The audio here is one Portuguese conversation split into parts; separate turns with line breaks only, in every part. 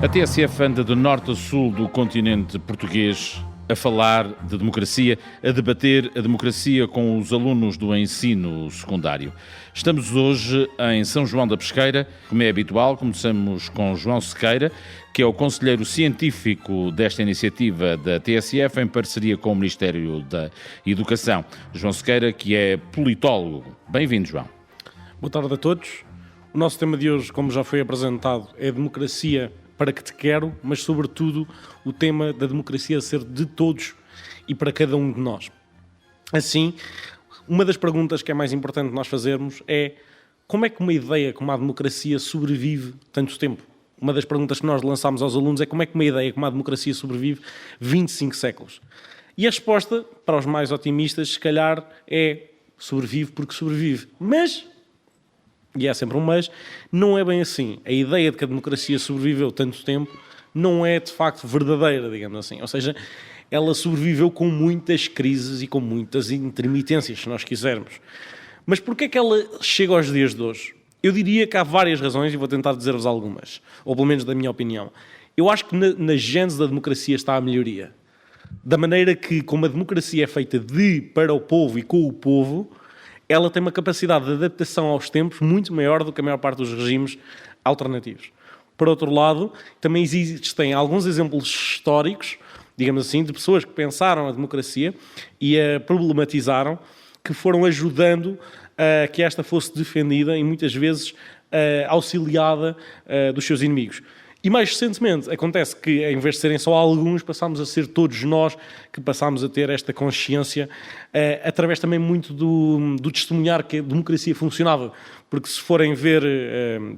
A TSF anda de norte a sul do continente português a falar de democracia, a debater a democracia com os alunos do ensino secundário. Estamos hoje em São João da Pesqueira, como é habitual, começamos com João Sequeira, que é o conselheiro científico desta iniciativa da TSF, em parceria com o Ministério da Educação. João Sequeira, que é politólogo. Bem-vindo, João.
Boa tarde a todos. O nosso tema de hoje, como já foi apresentado, é democracia para que te quero, mas sobretudo o tema da democracia ser de todos e para cada um de nós. Assim, uma das perguntas que é mais importante nós fazermos é como é que uma ideia como a democracia sobrevive tanto tempo? Uma das perguntas que nós lançámos aos alunos é como é que uma ideia como a democracia sobrevive 25 séculos? E a resposta, para os mais otimistas, se calhar é sobrevive porque sobrevive. Mas, e é sempre um mas, não é bem assim. A ideia de que a democracia sobreviveu tanto tempo não é de facto verdadeira, digamos assim. Ou seja, ela sobreviveu com muitas crises e com muitas intermitências, se nós quisermos. Mas porquê é que ela chega aos dias de hoje? Eu diria que há várias razões e vou tentar dizer-vos algumas, ou pelo menos da minha opinião. Eu acho que na gênese da democracia está a melhoria. Da maneira que, como a democracia é feita de, para o povo e com o povo, ela tem uma capacidade de adaptação aos tempos muito maior do que a maior parte dos regimes alternativos. Por outro lado, também existem alguns exemplos históricos, digamos assim, de pessoas que pensaram a democracia e a problematizaram, que foram ajudando a que esta fosse defendida e muitas vezes auxiliada dos seus inimigos. E mais recentemente acontece que, em vez de serem só alguns, passámos a ser todos nós que passámos a ter esta consciência através também muito do testemunhar que a democracia funcionava. Porque se forem ver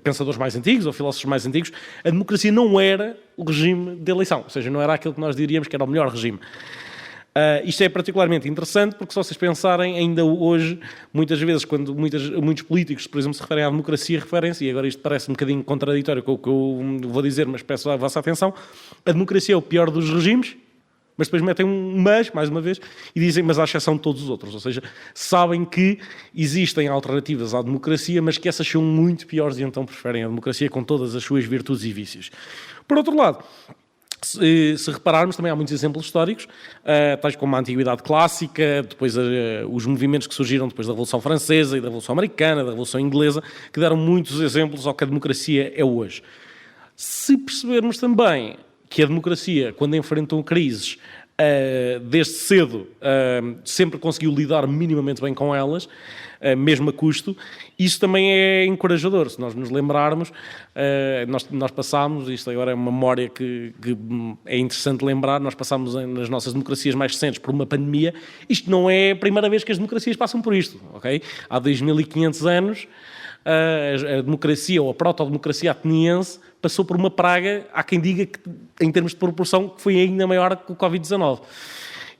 pensadores mais antigos ou filósofos mais antigos, a democracia não era o regime de eleição, ou seja, não era aquilo que nós diríamos que era o melhor regime. Isto é particularmente interessante porque, se vocês pensarem, ainda hoje, muitas vezes, quando muitos políticos, por exemplo, se referem à democracia, referem-se, e agora isto parece um bocadinho contraditório com o que eu vou dizer, mas peço a vossa atenção, a democracia é o pior dos regimes, mas depois metem um mas, mais uma vez, e dizem, mas à exceção de todos os outros. Ou seja, sabem que existem alternativas à democracia, mas que essas são muito piores e então preferem a democracia com todas as suas virtudes e vícios. Por outro lado, se repararmos, também há muitos exemplos históricos, tais como a Antiguidade Clássica, depois os movimentos que surgiram depois da Revolução Francesa e da Revolução Americana, da Revolução Inglesa, que deram muitos exemplos ao que a democracia é hoje. Se percebermos também que a democracia, quando enfrentou crises, desde cedo, sempre conseguiu lidar minimamente bem com elas, mesmo a custo, isso também é encorajador. Se nós nos lembrarmos, nós passámos, isto agora é uma memória que é interessante lembrar, nós passámos nas nossas democracias mais recentes por uma pandemia. Isto não é a primeira vez que as democracias passam por isto, ok? Há 2500 anos, a democracia, ou a proto-democracia ateniense, passou por uma praga, há quem diga que, em termos de proporção, que foi ainda maior que o Covid-19.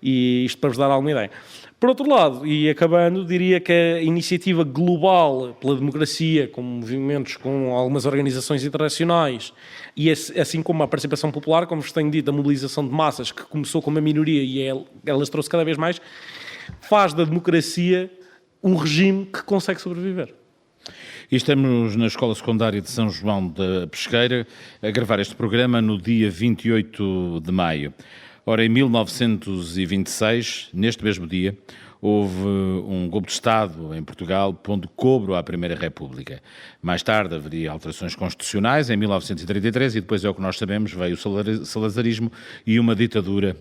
E isto para vos dar alguma ideia. Por outro lado, e acabando, diria que a iniciativa global pela democracia, com movimentos, com algumas organizações internacionais, e assim como a participação popular, como vos tenho dito, a mobilização de massas, que começou com uma minoria e elas trouxe cada vez mais, faz da democracia um regime que consegue sobreviver.
E estamos na Escola Secundária de São João da Pesqueira a gravar este programa no dia 28 de maio. Ora, em 1926, neste mesmo dia, houve um golpe de Estado em Portugal, pondo cobro à Primeira República. Mais tarde haveria alterações constitucionais, em 1933, e depois é o que nós sabemos, veio o salazarismo e uma ditadura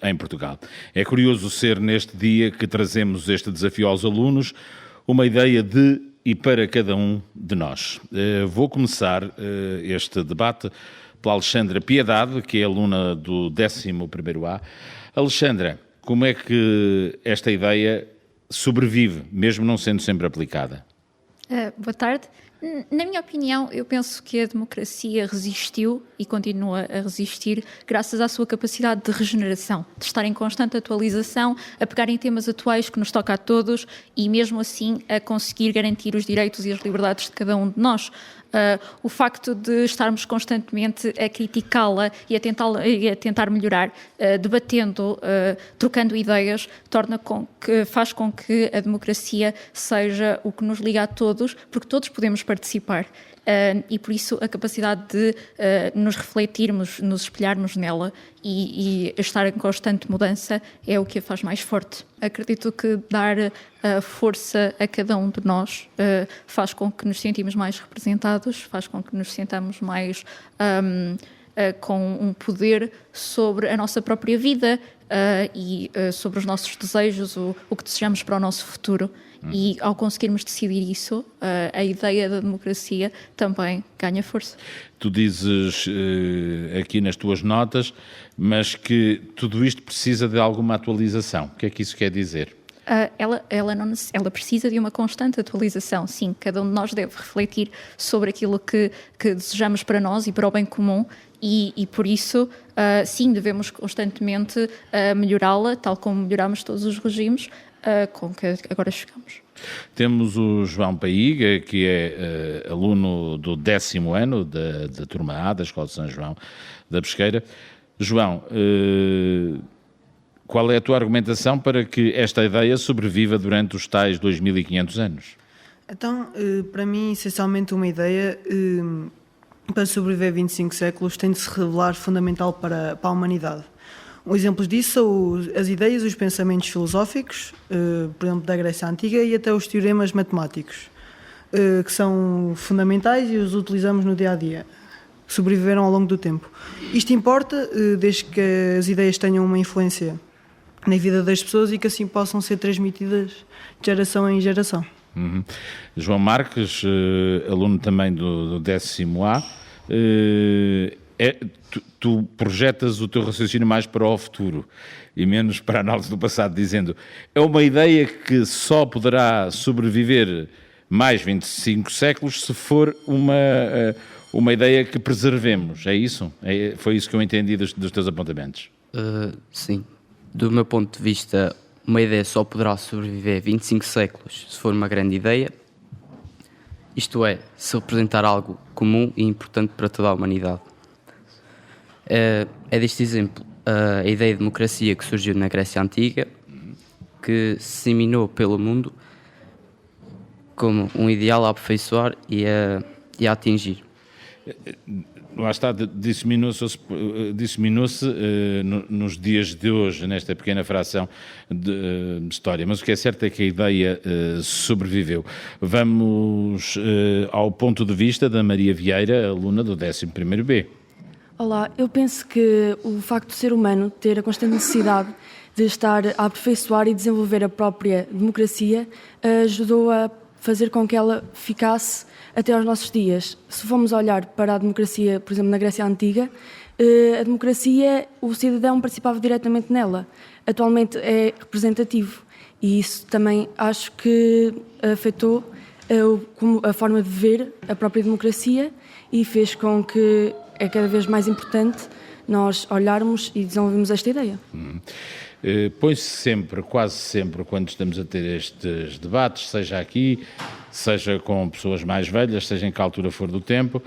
em Portugal. É curioso ser neste dia que trazemos este desafio aos alunos, uma ideia de e para cada um de nós. Vou começar este debate pela Alexandra Piedade, que é aluna do 11º A. Alexandra, como é que esta ideia sobrevive, mesmo não sendo sempre aplicada?
Boa tarde. Na minha opinião, eu penso que a democracia resistiu e continua a resistir graças à sua capacidade de regeneração, de estar em constante atualização, a pegar em temas atuais que nos toca a todos e, mesmo assim, a conseguir garantir os direitos e as liberdades de cada um de nós. O facto de estarmos constantemente a criticá-la e a tentar melhorar, debatendo, trocando ideias, faz com que a democracia seja o que nos liga a todos, porque todos podemos participar. e por isso a capacidade de nos refletirmos, nos espelharmos nela e estar em constante mudança é o que a faz mais forte. Acredito que dar força a cada um de nós faz com que nos sentimos mais representados, faz com que nos sintamos mais com um poder sobre a nossa própria vida e sobre os nossos desejos, o que desejamos para o nosso futuro. E ao conseguirmos decidir isso, a ideia da democracia também ganha força.
Tu dizes aqui nas tuas notas, mas que tudo isto precisa de alguma atualização. O que é que isso quer dizer?
Ela precisa de uma constante atualização, sim. Cada um de nós deve refletir sobre aquilo que desejamos para nós e para o bem comum e por isso, sim, devemos constantemente melhorá-la, tal como melhoramos todos os regimes com que agora chegamos.
Temos o João Paiga, que é aluno do 10º ano da turma A da Escola de São João da Pesqueira. João, qual é a tua argumentação para que esta ideia sobreviva durante os tais 2500 anos?
Então, para mim, essencialmente uma ideia para sobreviver 25 séculos tem de se revelar fundamental para a humanidade. Um exemplo disso são as ideias e os pensamentos filosóficos, por exemplo, da Grécia Antiga e até os teoremas matemáticos, que são fundamentais e os utilizamos no dia-a-dia, que sobreviveram ao longo do tempo. Isto importa desde que as ideias tenham uma influência na vida das pessoas e que assim possam ser transmitidas de geração em geração.
Uhum. João Marques, aluno também do 10º A, tu projetas o teu raciocínio mais para o futuro e menos para a análise do passado, dizendo é uma ideia que só poderá sobreviver mais 25 séculos se for uma ideia que preservemos, é isso? Foi isso que eu entendi dos teus apontamentos?
Sim. Do meu ponto de vista, uma ideia só poderá sobreviver 25 séculos se for uma grande ideia, isto é, se representar algo comum e importante para toda a humanidade. É deste exemplo a ideia de democracia que surgiu na Grécia Antiga, que se disseminou pelo mundo como um ideal a aperfeiçoar e a atingir.
Lá está, disseminou-se nos dias de hoje, nesta pequena fração de história. Mas o que é certo é que a ideia sobreviveu. Vamos ao ponto de vista da Maria Vieira, aluna do 11º B.
Olá, eu penso que o facto do ser humano ter a constante necessidade de estar a aperfeiçoar e desenvolver a própria democracia ajudou a fazer com que ela ficasse até aos nossos dias. Se formos olhar para a democracia, por exemplo, na Grécia Antiga, a democracia, o cidadão participava diretamente nela. Atualmente é representativo e isso também acho que afetou a forma de ver a própria democracia e fez com que é cada vez mais importante nós olharmos e desenvolvermos esta ideia.
Põe-se sempre, quase sempre, quando estamos a ter estes debates, seja aqui, seja com pessoas mais velhas, seja em que altura for do tempo,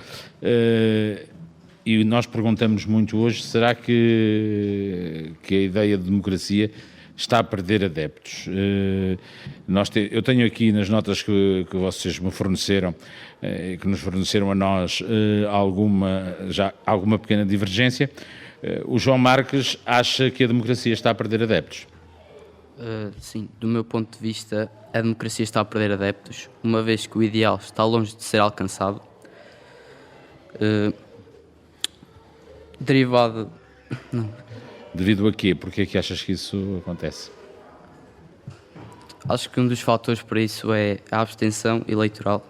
e nós perguntamos muito hoje, será que a ideia de democracia está a perder adeptos? Eu tenho aqui nas notas que vocês me forneceram, que nos forneceram a nós alguma pequena divergência. O João Marques acha que a democracia está a perder adeptos?
Sim, do meu ponto de vista, a democracia está a perder adeptos, uma vez que o ideal está longe de ser alcançado. Derivado... Não.
Devido a quê? Porquê é que achas que isso acontece?
Acho que um dos fatores para isso é a abstenção eleitoral,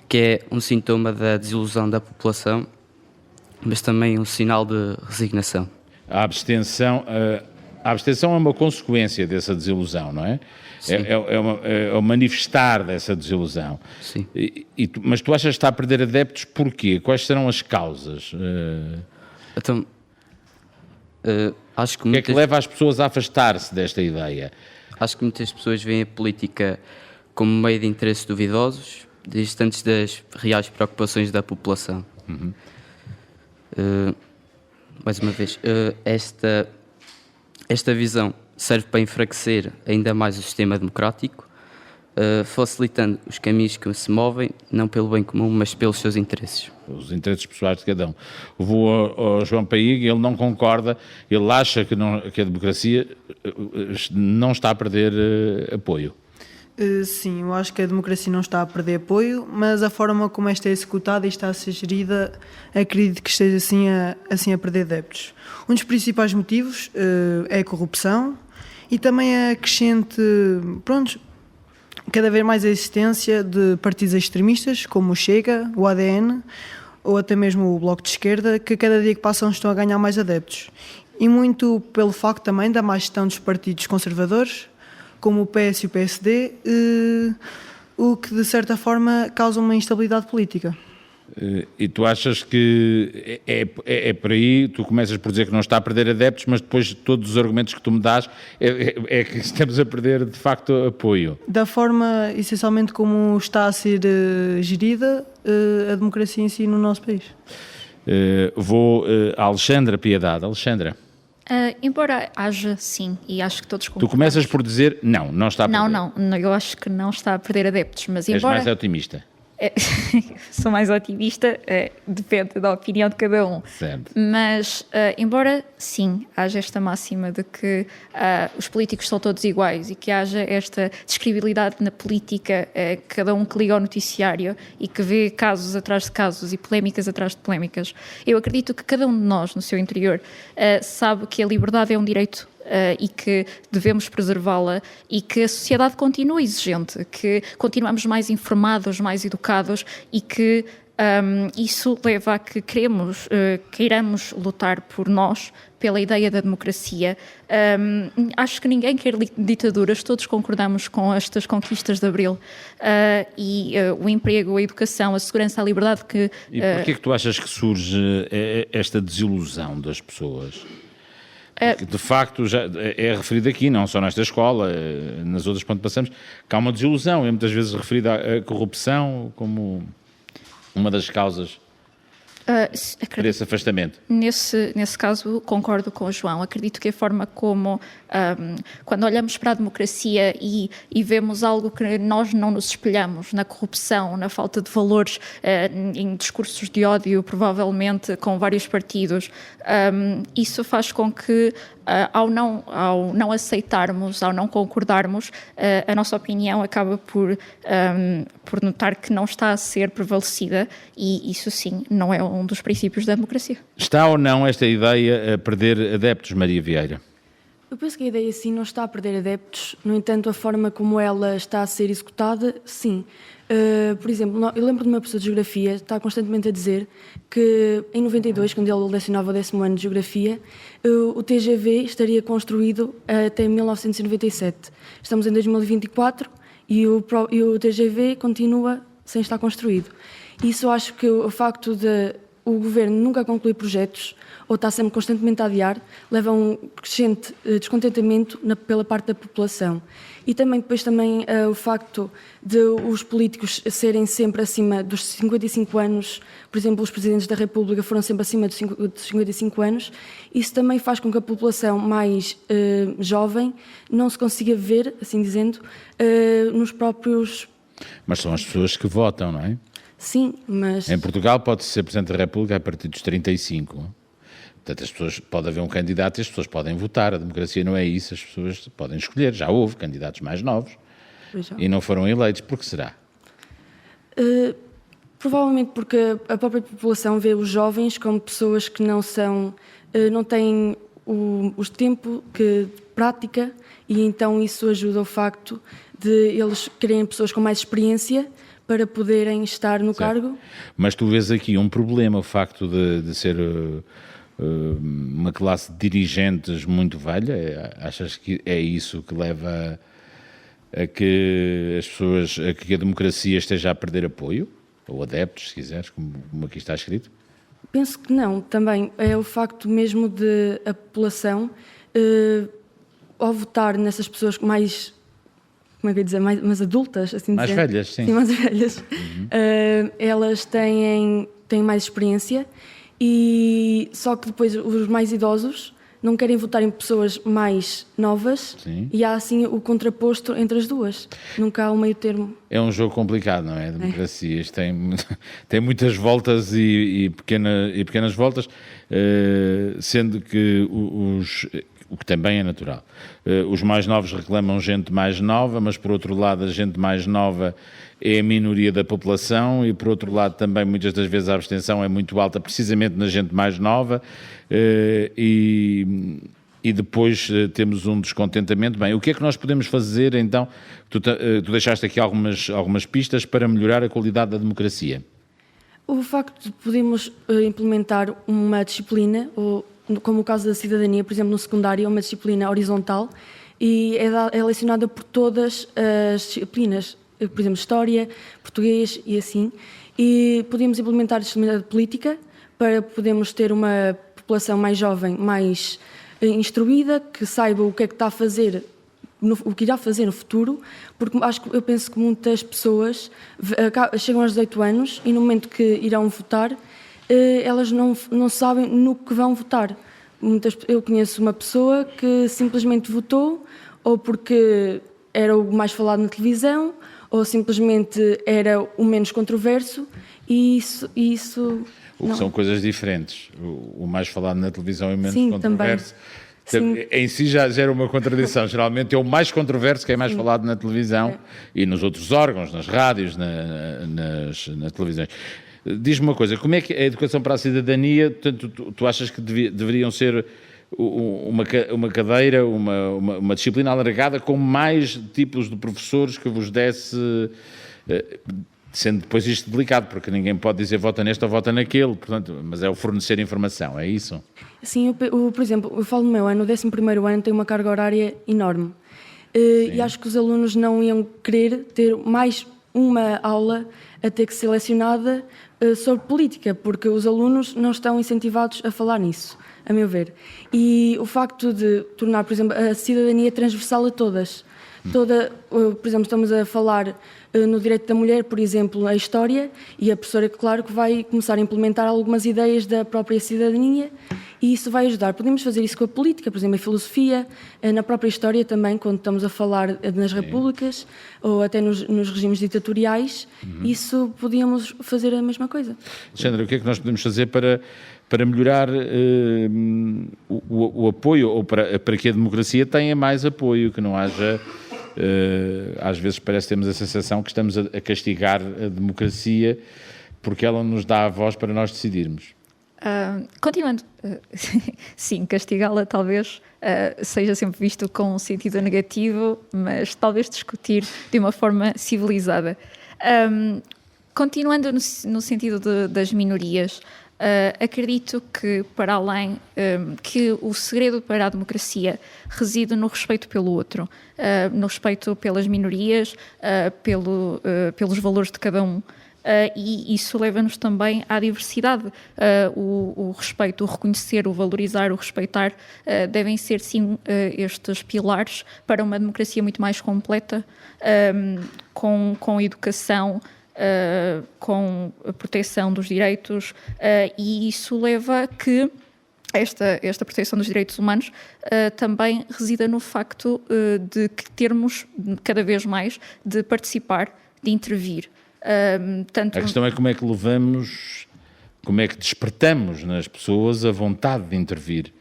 que é um sintoma da desilusão da população, mas também um sinal de resignação.
A abstenção é uma consequência dessa desilusão, não é? É o manifestar dessa desilusão.
Sim.
Mas tu achas que está a perder adeptos porquê? Quais serão as causas?
Então, acho que
o que é que leva as pessoas a afastar-se desta ideia?
Acho que muitas pessoas veem a política como meio de interesses duvidosos, distantes das reais preocupações da população.
Uhum.
Mais uma vez, esta visão serve para enfraquecer ainda mais o sistema democrático, facilitando os caminhos que se movem, não pelo bem comum, mas pelos seus interesses.
Os interesses pessoais de cada um. Vou ao João Paig, ele não concorda, ele acha que a democracia não está a perder apoio.
Sim, eu acho que a democracia não está a perder apoio, mas a forma como esta é executada e está a ser gerida, acredito que esteja assim a perder adeptos. Um dos principais motivos é a corrupção e também a crescente, cada vez mais a existência de partidos extremistas, como o Chega, o ADN, ou até mesmo o Bloco de Esquerda, que cada dia que passam estão a ganhar mais adeptos. E muito pelo facto também da má gestão dos partidos conservadores, como o PS e o PSD, o que de certa forma causa uma instabilidade política.
E tu achas que é por aí, tu começas por dizer que não está a perder adeptos, mas depois de todos os argumentos que tu me dás, é que estamos a perder de facto apoio?
Da forma, essencialmente, como está a ser gerida a democracia em si no nosso país.
Vou a Alexandra Piedade. Alexandra.
Embora haja, sim, e acho que todos
Tu
concordamos.
começas por dizer não está a perder.
Não, eu acho que não está a perder adeptos, mas
És
embora...
mais otimista.
Sou mais otimista, depende da opinião de cada um.
Certo.
Mas, embora sim, haja esta máxima de que os políticos são todos iguais e que haja esta describilidade na política, cada um que liga ao noticiário e que vê casos atrás de casos e polémicas atrás de polémicas, eu acredito que cada um de nós, no seu interior, sabe que a liberdade é um direito e que devemos preservá-la e que a sociedade continua exigente, que continuamos mais informados, mais educados e que isso leva a que queiramos lutar por nós, pela ideia da democracia. Acho que ninguém quer ditaduras, todos concordamos com estas conquistas de Abril e o emprego, a educação, a segurança, a liberdade que...
E porquê é que tu achas que surge esta desilusão das pessoas? Porque, de facto, já é referido aqui, não só nesta escola, nas outras ponto passamos, que há uma desilusão, é muitas vezes referida à corrupção como uma das causas para esse afastamento.
Nesse caso, concordo com o João. Acredito que a forma como, quando olhamos para a democracia e vemos algo que nós não nos espelhamos, na corrupção, na falta de valores, em discursos de ódio, provavelmente com vários partidos, isso faz com que, ao não aceitarmos, ao não concordarmos, a nossa opinião acaba por notar que não está a ser prevalecida e isso sim não é um dos princípios da democracia.
Está ou não esta ideia a perder adeptos, Maria Vieira?
Eu penso que a ideia sim não está a perder adeptos, no entanto a forma como ela está a ser executada, sim. Por exemplo, eu lembro de uma professora de Geografia, está constantemente a dizer que em 92, quando ele lecionava o 10º ano de Geografia, o TGV estaria construído até 1997. Estamos em 2024 e o TGV continua sem estar construído. Isso eu acho que o facto de o governo nunca concluir projetos ou está sempre constantemente a adiar, leva a um crescente descontentamento pela parte da população. E também o facto de os políticos serem sempre acima dos 55 anos, por exemplo, os presidentes da República foram sempre acima dos 55 anos, isso também faz com que a população mais jovem não se consiga ver, assim dizendo, nos próprios...
Mas são as pessoas que votam, não é?
Sim, mas...
Em Portugal pode-se ser Presidente da República a partir dos 35. Portanto, as pessoas, pode haver um candidato e as pessoas podem votar. A democracia não é isso, as pessoas podem escolher. Já houve candidatos mais novos e não foram eleitos. Por que será?
Provavelmente porque a própria população vê os jovens como pessoas que não têm o tempo de prática e então isso ajuda ao facto de eles quererem pessoas com mais experiência para poderem estar no cargo.
Mas tu vês aqui um problema, o facto de ser uma classe de dirigentes muito velha. Achas que é isso que leva a que as pessoas, a que a democracia esteja a perder apoio? Ou adeptos, se quiseres, como aqui está escrito?
Penso que não. Também é o facto mesmo de a população, ao votar nessas pessoas mais... como é que eu ia dizer, mais adultas, assim
mais
dizer.
Velhas, sim.
Sim, mais velhas. Elas têm mais experiência e só que depois os mais idosos não querem votar em pessoas mais novas.
Sim.
E há assim o contraposto entre as duas. Nunca há um meio termo.
É um jogo complicado, não é? A democracia. Isto tem muitas voltas e pequenas voltas, sendo que o que também é natural. Os mais novos reclamam gente mais nova, mas por outro lado a gente mais nova é a minoria da população e por outro lado também muitas das vezes a abstenção é muito alta precisamente na gente mais nova e depois temos um descontentamento. Bem, o que é que nós podemos fazer então? Tu deixaste aqui algumas pistas para melhorar a qualidade da democracia.
O facto de podermos implementar uma disciplina, ou, como o caso da cidadania, por exemplo, no secundário, uma disciplina horizontal e é lecionada por todas as disciplinas, por exemplo, História, Português e assim. E podemos implementar a disciplina de política para podermos ter uma população mais jovem, mais instruída, que saiba o que é que está a fazer, o que irá fazer no futuro, porque eu penso que muitas pessoas chegam aos 18 anos e no momento que irão votar, elas não sabem no que vão votar. Eu conheço uma pessoa que simplesmente votou ou porque era o mais falado na televisão ou simplesmente era o menos controverso e isso
O que são coisas diferentes. O mais falado na televisão e o menos
Sim,
controverso.
Também.
Em si já gera uma contradição. Geralmente é o mais controverso que é mais falado na televisão e nos outros órgãos, nas rádios, nas televisões. Diz-me uma coisa, como é que a educação para a cidadania, portanto, tu achas que deveriam ser uma cadeira, uma disciplina alargada com mais tipos de professores que vos desse... Sendo depois isto delicado, porque ninguém pode dizer vota neste ou vota naquele, portanto, mas é o fornecer informação, é isso?
Sim, por exemplo, eu falo no meu ano, o 11º ano tem uma carga horária enorme. E acho que os alunos não iam querer ter mais uma aula a ter que ser selecionada sobre política, porque os alunos não estão incentivados a falar nisso, a meu ver. E o facto de tornar, por exemplo, a cidadania transversal a todas. Por exemplo, estamos a falar no direito da mulher, por exemplo, a história, e a professora, claro, que vai começar a implementar algumas ideias da própria cidadania e isso vai ajudar. Podemos fazer isso com a política, por exemplo, a filosofia, na própria história também, quando estamos a falar nas repúblicas ou até nos regimes ditatoriais, isso podíamos fazer a mesma coisa.
Alexandra, o que é que nós podemos fazer para melhorar o apoio, ou para que a democracia tenha mais apoio, que não haja... às vezes parece que temos a sensação que estamos a castigar a democracia porque ela nos dá a voz para nós decidirmos.
Continuando, sim, castigá-la talvez seja sempre visto com um sentido negativo, mas talvez discutir de uma forma civilizada. Continuando no sentido das minorias, acredito que, para além, que o segredo para a democracia reside no respeito pelo outro, no respeito pelas minorias, pelos valores de cada um. E isso leva-nos também à diversidade. O respeito, o reconhecer, o valorizar, o respeitar devem ser, sim, estes pilares para uma democracia muito mais completa, com educação, com a proteção dos direitos, e isso leva a que esta proteção dos direitos humanos também resida no facto de que termos cada vez mais de participar, de intervir.
A questão é como é que como é que despertamos nas pessoas a vontade de intervir,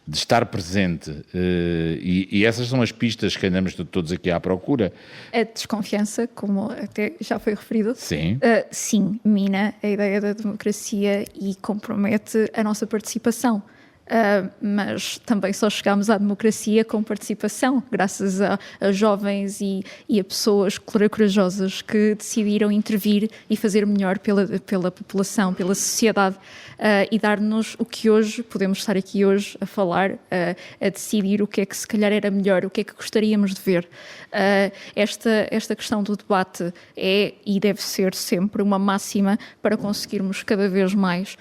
de estar presente, e essas são as pistas que andamos todos aqui à procura.
A desconfiança, como até já foi referido,
sim,
sim, mina a ideia da democracia e compromete a nossa participação. Mas também só chegámos à democracia com participação, graças a jovens e a pessoas corajosas que decidiram intervir e fazer melhor pela população, pela sociedade, e dar-nos o que hoje, podemos estar aqui hoje a falar, a decidir o que é que se calhar era melhor, o que é que gostaríamos de ver. Esta questão do debate é e deve ser sempre uma máxima para conseguirmos cada vez mais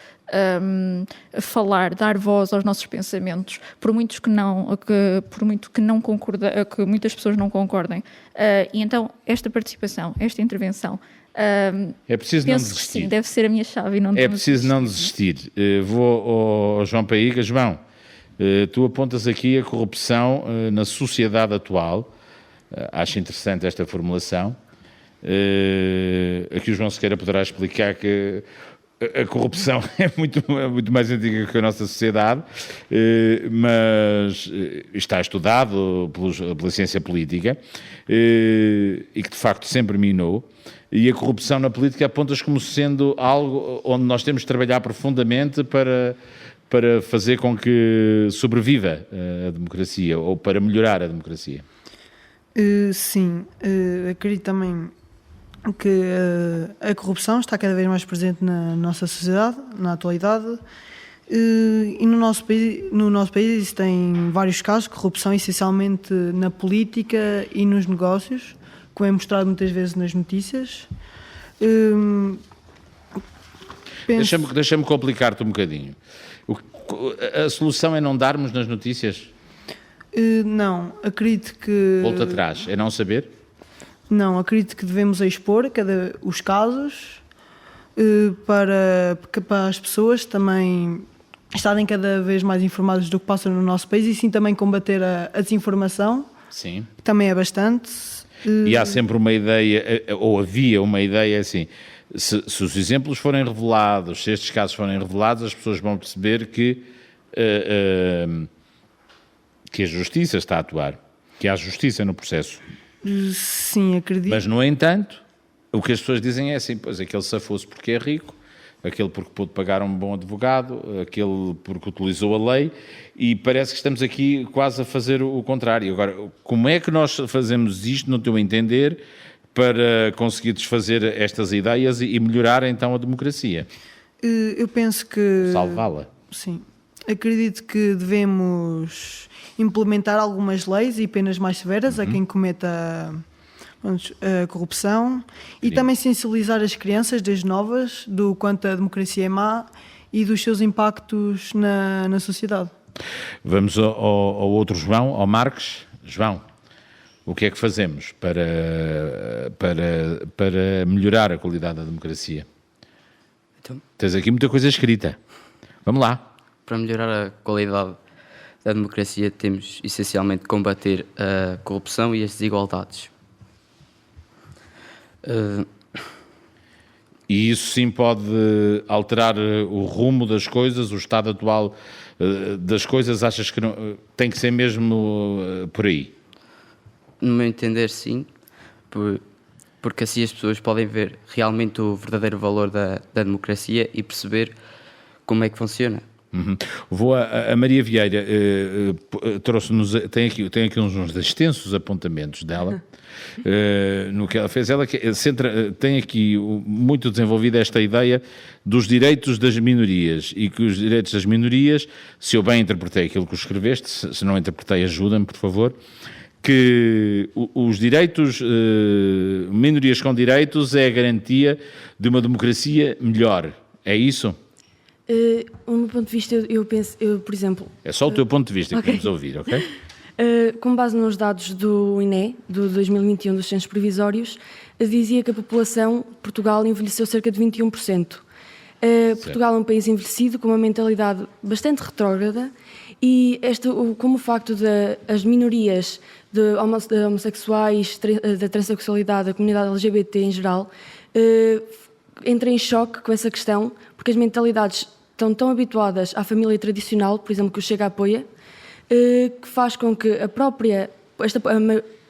falar, dar voz aos nossos pensamentos, por muito que muitas pessoas não concordem. E então esta participação, esta intervenção,
é preciso não desistir.
Sim, deve ser a minha chave. E não
é preciso não desistir. Vou ao João Paiga. João, Tu apontas aqui a corrupção na sociedade atual. Acho interessante esta formulação. Aqui o João Sequeira poderá explicar que a corrupção é muito mais antiga que a nossa sociedade, mas está estudado pela ciência política e que de facto sempre minou. E a corrupção na política apontas como sendo algo onde nós temos de trabalhar profundamente para fazer com que sobreviva a democracia ou para melhorar a democracia.
Sim, acredito também que a corrupção está cada vez mais presente na nossa sociedade, na atualidade, e no nosso país existem vários casos de corrupção, essencialmente na política e nos negócios, como é mostrado muitas vezes nas notícias.
Deixa-me complicar-te um bocadinho. A solução é não darmos nas notícias?
Não, acredito que...
Volta atrás, é não saber?
Não, acredito que devemos expor os casos para as pessoas também estarem cada vez mais informadas do que passa no nosso país e sim também combater a desinformação,
Sim.
que também é bastante.
E há sempre uma ideia, ou havia uma ideia assim, se os exemplos forem revelados, se estes casos forem revelados, as pessoas vão perceber que a justiça está a atuar, que há justiça no processo.
Sim, acredito.
Mas, no entanto, o que as pessoas dizem é assim, pois aquele safou-se porque é rico, aquele porque pôde pagar um bom advogado, aquele porque utilizou a lei, e parece que estamos aqui quase a fazer o contrário. Agora, como é que nós fazemos isto, no teu entender, para conseguir desfazer estas ideias e melhorar então a democracia?
Eu penso que...
Salvá-la?
Sim. Acredito que devemos implementar algumas leis e penas mais severas a quem cometa a corrupção e também sensibilizar as crianças desde novas do quanto a democracia é má e dos seus impactos na sociedade.
Vamos ao outro João, ao Marques. João, o que é que fazemos para melhorar a qualidade da democracia?
Então,
Tens aqui muita coisa escrita. Vamos lá.
para melhorar a qualidade da democracia, temos essencialmente de combater a corrupção e as desigualdades.
E isso sim pode alterar o rumo das coisas, o estado atual das coisas. Achas que não, tem que ser mesmo por aí?
No meu entender, sim, porque assim as pessoas podem ver realmente o verdadeiro valor da democracia e perceber como é que funciona.
Uhum. Vou a Maria Vieira, tem aqui uns extensos apontamentos dela, no que ela fez. Ela tem aqui muito desenvolvida esta ideia dos direitos das minorias, e que os direitos das minorias, se eu bem interpretei aquilo que escreveste, se não interpretei, ajuda-me, por favor, que os direitos, minorias com direitos, é a garantia de uma democracia melhor. É isso?
Do meu ponto de vista, eu penso, por exemplo...
É só o teu ponto de vista que vamos ouvir, ok?
Com base nos dados do INE, do 2021, dos censos provisórios, dizia que a população de Portugal envelheceu cerca de 21%. Portugal é um país envelhecido, com uma mentalidade bastante retrógrada, e como o facto das minorias de homossexuais, da transexualidade, da comunidade LGBT em geral, entra em choque com essa questão, porque as mentalidades estão tão habituadas à família tradicional, por exemplo, que o Chega apoia, que faz com que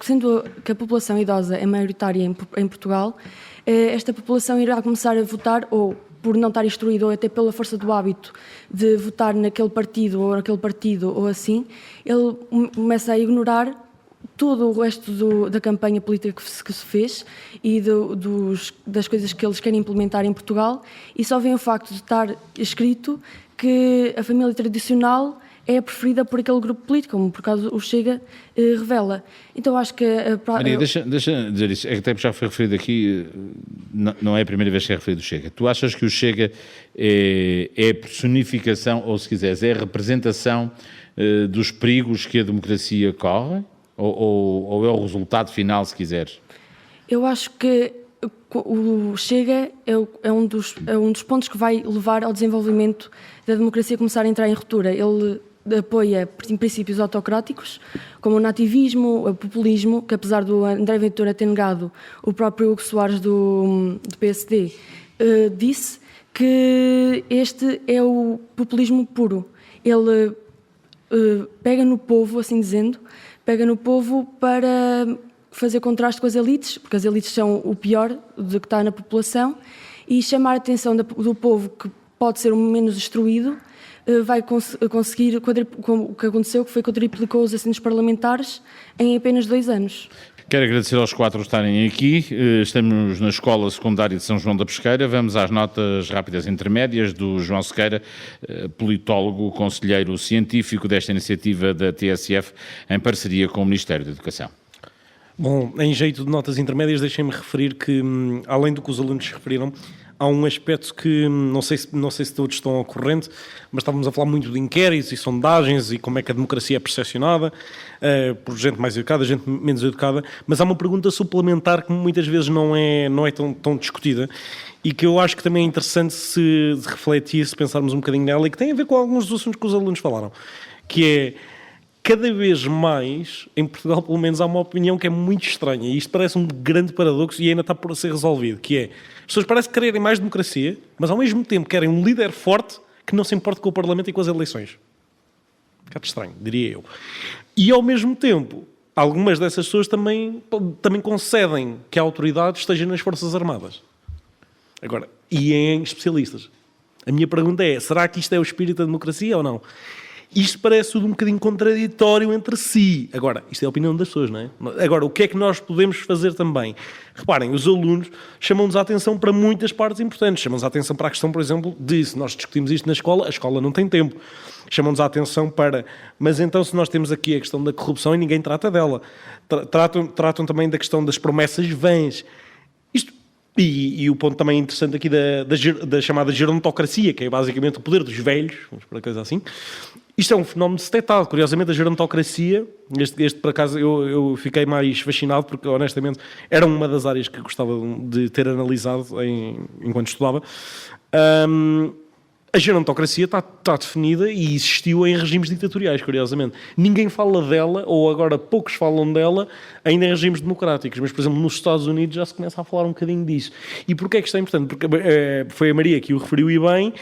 sendo que a população idosa é maioritária em Portugal, esta população irá começar a votar ou por não estar instruído ou até pela força do hábito de votar naquele partido ou assim, ele começa a ignorar todo o resto da campanha política que se fez e das coisas que eles querem implementar em Portugal, e só vem o facto de estar escrito que a família tradicional é a preferida por aquele grupo político, como por causa o Chega revela. Então acho que...
Maria, deixa dizer isso, é que até já foi referido aqui, não é a primeira vez que é referido o Chega. Tu achas que o Chega é a personificação, ou se quiseres, é a representação dos perigos que a democracia corre? Ou é o resultado final, se quiseres?
Eu acho que o Chega é um dos pontos que vai levar ao desenvolvimento da democracia começar a entrar em ruptura. Ele apoia princípios autocráticos, como o nativismo, o populismo, que apesar do André Ventura ter negado, o próprio Hugo Soares do PSD disse que este é o populismo puro. Ele pega no povo, assim dizendo, pega no povo para fazer contraste com as elites, porque as elites são o pior do que está na população, e chamar a atenção do povo, que pode ser o menos instruído, vai conseguir o que aconteceu, que foi que quadriplicou os assentos parlamentares em apenas 2 anos.
Quero agradecer aos 4 estarem aqui. Estamos na Escola Secundária de São João da Pesqueira. Vamos às notas rápidas intermédias do João Sequeira, politólogo, conselheiro científico desta iniciativa da TSF, em parceria com o Ministério da Educação.
Bom, em jeito de notas intermédias, deixem-me referir que, além do que os alunos referiram, há um aspecto que não sei se todos estão ao corrente, mas estávamos a falar muito de inquéritos e sondagens e como é que a democracia é percepcionada por gente mais educada, gente menos educada, mas há uma pergunta suplementar que muitas vezes não é tão discutida e que eu acho que também é interessante se refletir, se pensarmos um bocadinho nela, e que tem a ver com alguns dos assuntos que os alunos falaram, que é: cada vez mais, em Portugal pelo menos, há uma opinião que é muito estranha, e isto parece um grande paradoxo e ainda está por ser resolvido, que é: as pessoas parecem quererem mais democracia, mas ao mesmo tempo querem um líder forte que não se importe com o Parlamento e com as eleições. Um bocado estranho, diria eu. E ao mesmo tempo, algumas dessas pessoas também concedem que a autoridade esteja nas Forças Armadas. Agora, e em especialistas. A minha pergunta é: será que isto é o espírito da democracia ou não? Isto parece tudo um bocadinho contraditório entre si. Agora, isto é a opinião das pessoas, não é? Agora, o que é que nós podemos fazer também? Reparem, os alunos chamam-nos a atenção para muitas partes importantes. Chamam-nos a atenção para a questão, por exemplo, de se nós discutimos isto na escola, a escola não tem tempo. Chamam-nos a atenção para... Mas então, se nós temos aqui a questão da corrupção e ninguém trata dela. Tratam também da questão das promessas vãs. Isto... E o ponto também interessante aqui da chamada gerontocracia, que é basicamente o poder dos velhos, vamos por uma coisa assim. Isto é um fenómeno detectado. Curiosamente, a gerontocracia, este por acaso eu fiquei mais fascinado, porque honestamente era uma das áreas que gostava de ter analisado enquanto estudava. A gerontocracia está definida e existiu em regimes ditatoriais, curiosamente. Ninguém fala dela, ou agora poucos falam dela, ainda em regimes democráticos. Mas, por exemplo, nos Estados Unidos já se começa a falar um bocadinho disso. E porquê é que isto é importante? Porque foi a Maria que o referiu e bem.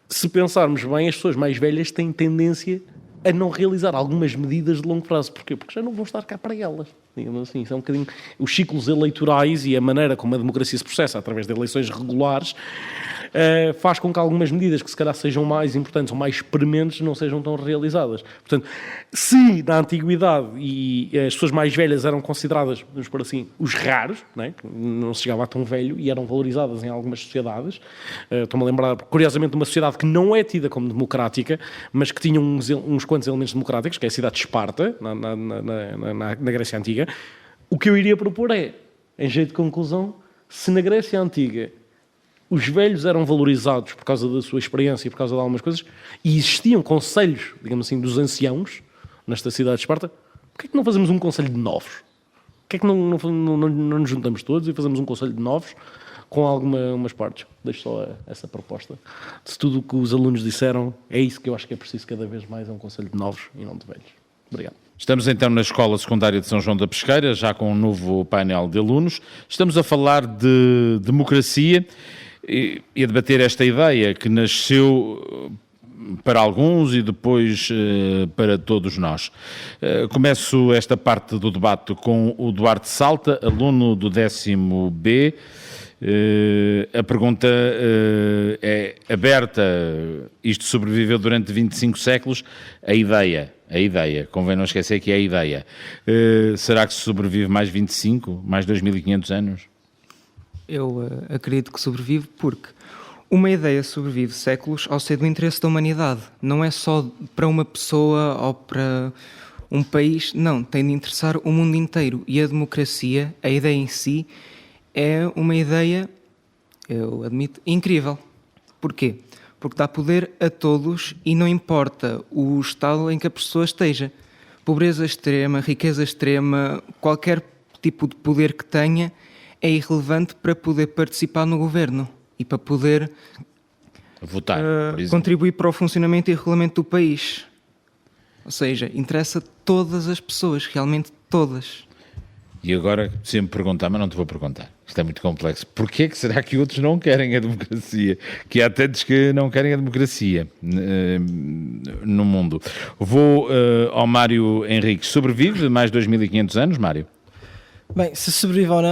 Se pensarmos bem, as pessoas mais velhas têm tendência a não realizar algumas medidas de longo prazo. Porquê? Porque já não vão estar cá para elas. Digamos assim, são um bocadinho os ciclos eleitorais e a maneira como a democracia se processa através de eleições regulares faz com que algumas medidas que se calhar sejam mais importantes ou mais prementes não sejam tão realizadas. Portanto, se na antiguidade e as pessoas mais velhas eram consideradas, vamos por assim, os raros, não se chegava a tão velho e eram valorizadas em algumas sociedades, estou-me a lembrar, curiosamente, de uma sociedade que não é tida como democrática, mas que tinha uns quantos elementos democráticos, que é a cidade de Esparta, na Grécia Antiga. O que eu iria propor é, em jeito de conclusão, se na Grécia Antiga os velhos eram valorizados por causa da sua experiência e por causa de algumas coisas, e existiam conselhos, digamos assim, dos anciãos, nesta cidade de Esparta, porquê é que não fazemos um conselho de novos? Porquê é que não nos juntamos todos e fazemos um conselho de novos com algumas partes? Deixo só essa proposta. Se tudo o que os alunos disseram, é isso que eu acho que é preciso cada vez mais, é um conselho de novos e não de velhos. Obrigado.
Estamos então na Escola Secundária de São João da Pesqueira, já com um novo painel de alunos. Estamos a falar de democracia e a debater esta ideia que nasceu para alguns e depois para todos nós. Começo esta parte do debate com o Duarte Salta, aluno do 10º B. A pergunta é aberta. Isto sobreviveu durante 25 séculos. A ideia, convém não esquecer que é a ideia. Será que sobrevive mais 25, mais 2.500 anos?
Eu acredito que sobrevive porque uma ideia sobrevive séculos ao ser do interesse da humanidade. Não é só para uma pessoa ou para um país, não. Tem de interessar o mundo inteiro. E a democracia, a ideia em si, é uma ideia, eu admito, incrível. Porquê? Porque dá poder a todos e não importa o estado em que a pessoa esteja. Pobreza extrema, riqueza extrema, qualquer tipo de poder que tenha é irrelevante para poder participar no governo e para poder
votar, por exemplo,
contribuir para o funcionamento e regulamento do país. Ou seja, interessa todas as pessoas, realmente todas.
E agora, se me perguntar, mas não te vou perguntar, isto é muito complexo, porquê que será que outros não querem a democracia? Que há tantos que não querem a democracia no mundo. Vou ao Mário Henriques. Sobrevive mais de 2.500 anos, Mário?
Bem, se sobrevive ou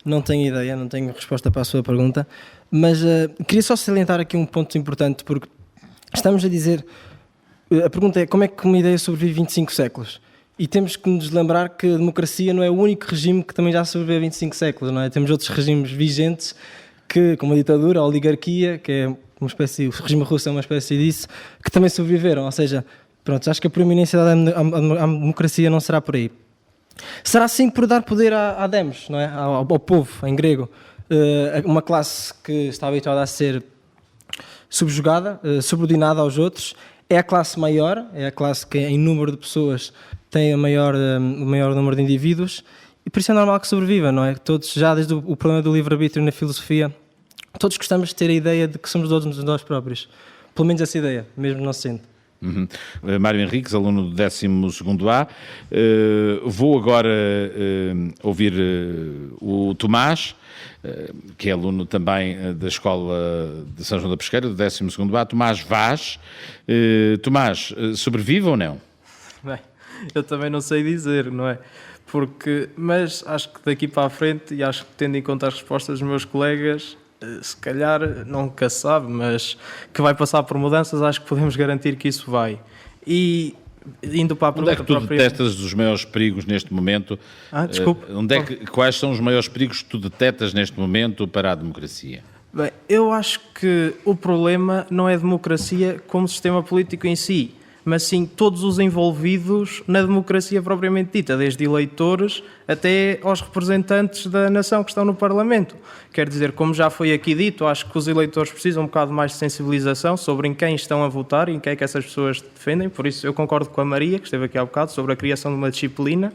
não tenho ideia, não tenho resposta para a sua pergunta, mas queria só salientar aqui um ponto importante, porque estamos a dizer, a pergunta é como é que uma ideia sobrevive 25 séculos? E temos que nos lembrar que a democracia não é o único regime que também já sobrevive a 25 séculos, não é? Temos outros regimes vigentes, como a ditadura, a oligarquia, que é uma espécie, o regime russo é uma espécie disso, que também sobreviveram, ou seja, pronto, acho que a preeminência da democracia não será por aí. Será sim por dar poder à demos, não é? ao povo, em grego, uma classe que está habituada a ser subjugada, subordinada aos outros, é a classe maior, é a classe que em número de pessoas tem o maior número de indivíduos, e por isso é normal que sobreviva, não é? Todos, já desde o problema do livre-arbítrio na filosofia, todos gostamos de ter a ideia de que somos todos nós próprios. Pelo menos essa ideia, mesmo não sendo.
Uhum. Mário Henriques, aluno do 12º A. Vou agora ouvir o Tomás, que é aluno também da Escola de São João da Pesqueira, do 12º A. Tomás Vaz. Tomás, sobrevive ou não?
Bem, eu também não sei dizer, não é? Mas acho que daqui para a frente, e acho que tendo em conta as respostas dos meus colegas, se calhar, nunca se sabe, mas que vai passar por mudanças, acho que podemos garantir que isso vai. E indo para a pergunta...
Onde é que tu detectas os maiores perigos neste momento?
Desculpe.
Quais são os maiores perigos que tu detectas neste momento para a democracia?
Bem, eu acho que o problema não é a democracia como sistema político em si, mas sim todos os envolvidos na democracia propriamente dita, desde eleitores até aos representantes da nação que estão no Parlamento. Quer dizer, como já foi aqui dito, acho que os eleitores precisam um bocado mais de sensibilização sobre em quem estão a votar e em quem é que essas pessoas defendem, por isso eu concordo com a Maria, que esteve aqui há bocado, sobre a criação de uma disciplina.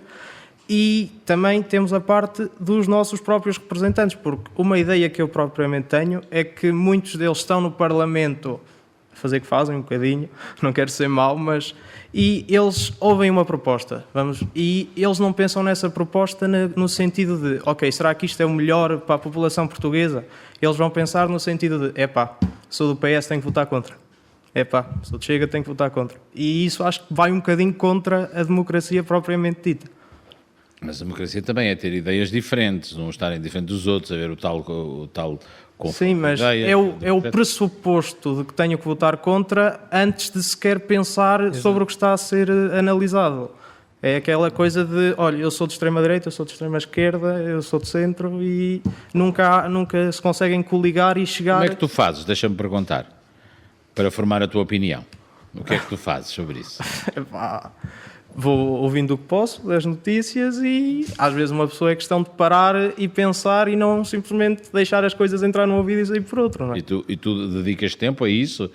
E também temos a parte dos nossos próprios representantes, porque uma ideia que eu propriamente tenho é que muitos deles estão no Parlamento a fazer que fazem um bocadinho, não quero ser mau, mas... E eles ouvem uma proposta, e eles não pensam nessa proposta no sentido de, ok, será que isto é o melhor para a população portuguesa? Eles vão pensar no sentido de, sou do PS, tenho que votar contra. Sou de Chega, tenho que votar contra. E isso acho que vai um bocadinho contra a democracia propriamente dita.
Mas a democracia também é ter ideias diferentes, não estarem diferentes dos outros, haver o tal
sim, mas é o pressuposto de que tenho que votar contra antes de sequer pensar sobre o que está a ser analisado. É aquela coisa de, olha, eu sou de extrema-direita, eu sou de extrema-esquerda, eu sou de centro e nunca se conseguem coligar e chegar...
Como é que tu fazes, deixa-me perguntar, para formar a tua opinião? O que é que tu fazes sobre isso?
Vou ouvindo o que posso das notícias e às vezes uma pessoa é questão de parar e pensar e não simplesmente deixar as coisas entrar num ouvido e sair por outro, não é?
E tu dedicas tempo a isso?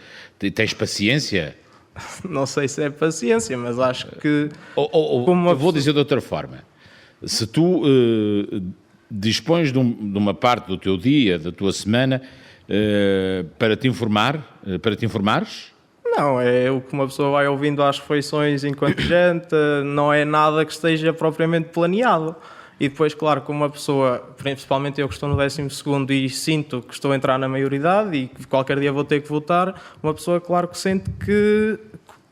Tens paciência?
Não sei se é paciência, mas acho que...
Vou dizer de outra forma. Se tu dispões de uma parte do teu dia, da tua semana, para te informares...
Não, é o que uma pessoa vai ouvindo às refeições enquanto janta, não é nada que esteja propriamente planeado. E depois, claro, como uma pessoa, principalmente eu que estou no 12º e sinto que estou a entrar na maioridade e que qualquer dia vou ter que votar, uma pessoa, claro, que sente que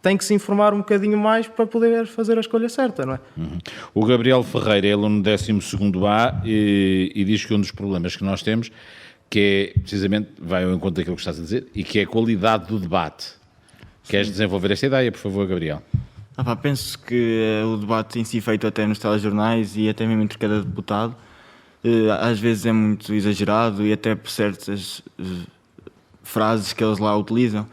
tem que se informar um bocadinho mais para poder fazer a escolha certa, não é?
Uhum. O Gabriel Ferreira é aluno do 12º A e diz que um dos problemas que nós temos, que é, precisamente, vai ao encontro daquilo que estás a dizer, e que é a qualidade do debate. Queres desenvolver esta ideia, por favor, Gabriel?
Penso que o debate em si feito até nos telejornais e até mesmo entre cada deputado às vezes é muito exagerado e até por certas frases que eles lá utilizam.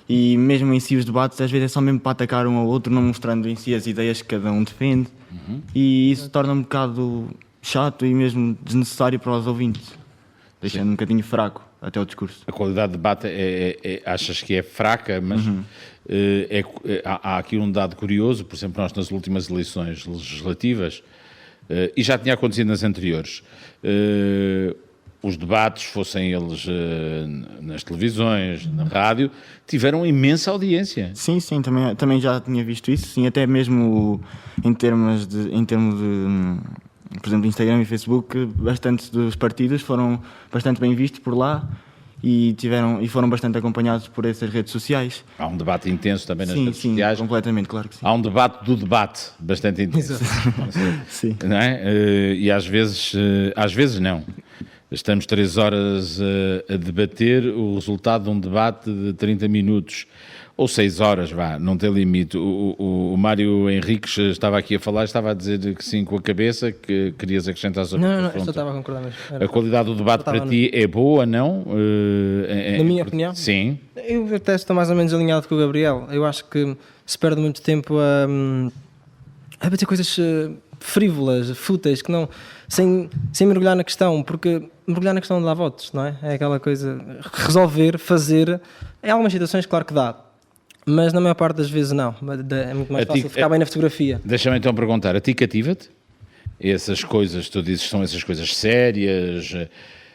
E mesmo em si os debates às vezes é só mesmo para atacar um ao outro, não mostrando em si as ideias que cada um defende. E isso torna um bocado chato e mesmo desnecessário para os ouvintes, deixando um bocadinho fraco até o discurso.
A qualidade de debate achas que é fraca, mas há aqui um dado curioso. Por exemplo, nós nas últimas eleições legislativas, e já tinha acontecido nas anteriores, os debates, fossem eles nas televisões, na rádio, tiveram imensa audiência.
Sim, também já tinha visto isso, sim, até mesmo em termos de, por exemplo, Instagram e Facebook, bastantes dos partidos foram bastante bem vistos por lá e foram bastante acompanhados por essas redes sociais.
Há um debate intenso também nas redes sociais.
Sim, completamente, claro que sim.
Há um debate do debate bastante intenso.
Sim.
Não é? E às vezes não. Estamos 3 horas a debater o resultado de um debate de 30 minutos. Ou 6 horas, não tem limite. O Mário Henriques estava aqui a falar, estava a dizer que sim com a cabeça, que querias acrescentar sobre
Não, eu só estava a concordar mesmo.
A qualidade do debate para ti é boa, não?
Na minha opinião?
Sim.
Eu até estou mais ou menos alinhado com o Gabriel. Eu acho que se perde muito tempo a bater coisas frívolas, fúteis, que não, sem mergulhar na questão, porque mergulhar na questão não dá votos, não é? É aquela coisa, resolver, fazer, em algumas situações claro que dá, mas na maior parte das vezes não, é muito mais fácil ficar bem na fotografia.
Deixa-me então perguntar, a ti cativa-te? Essas coisas, tu dizes, são essas coisas sérias?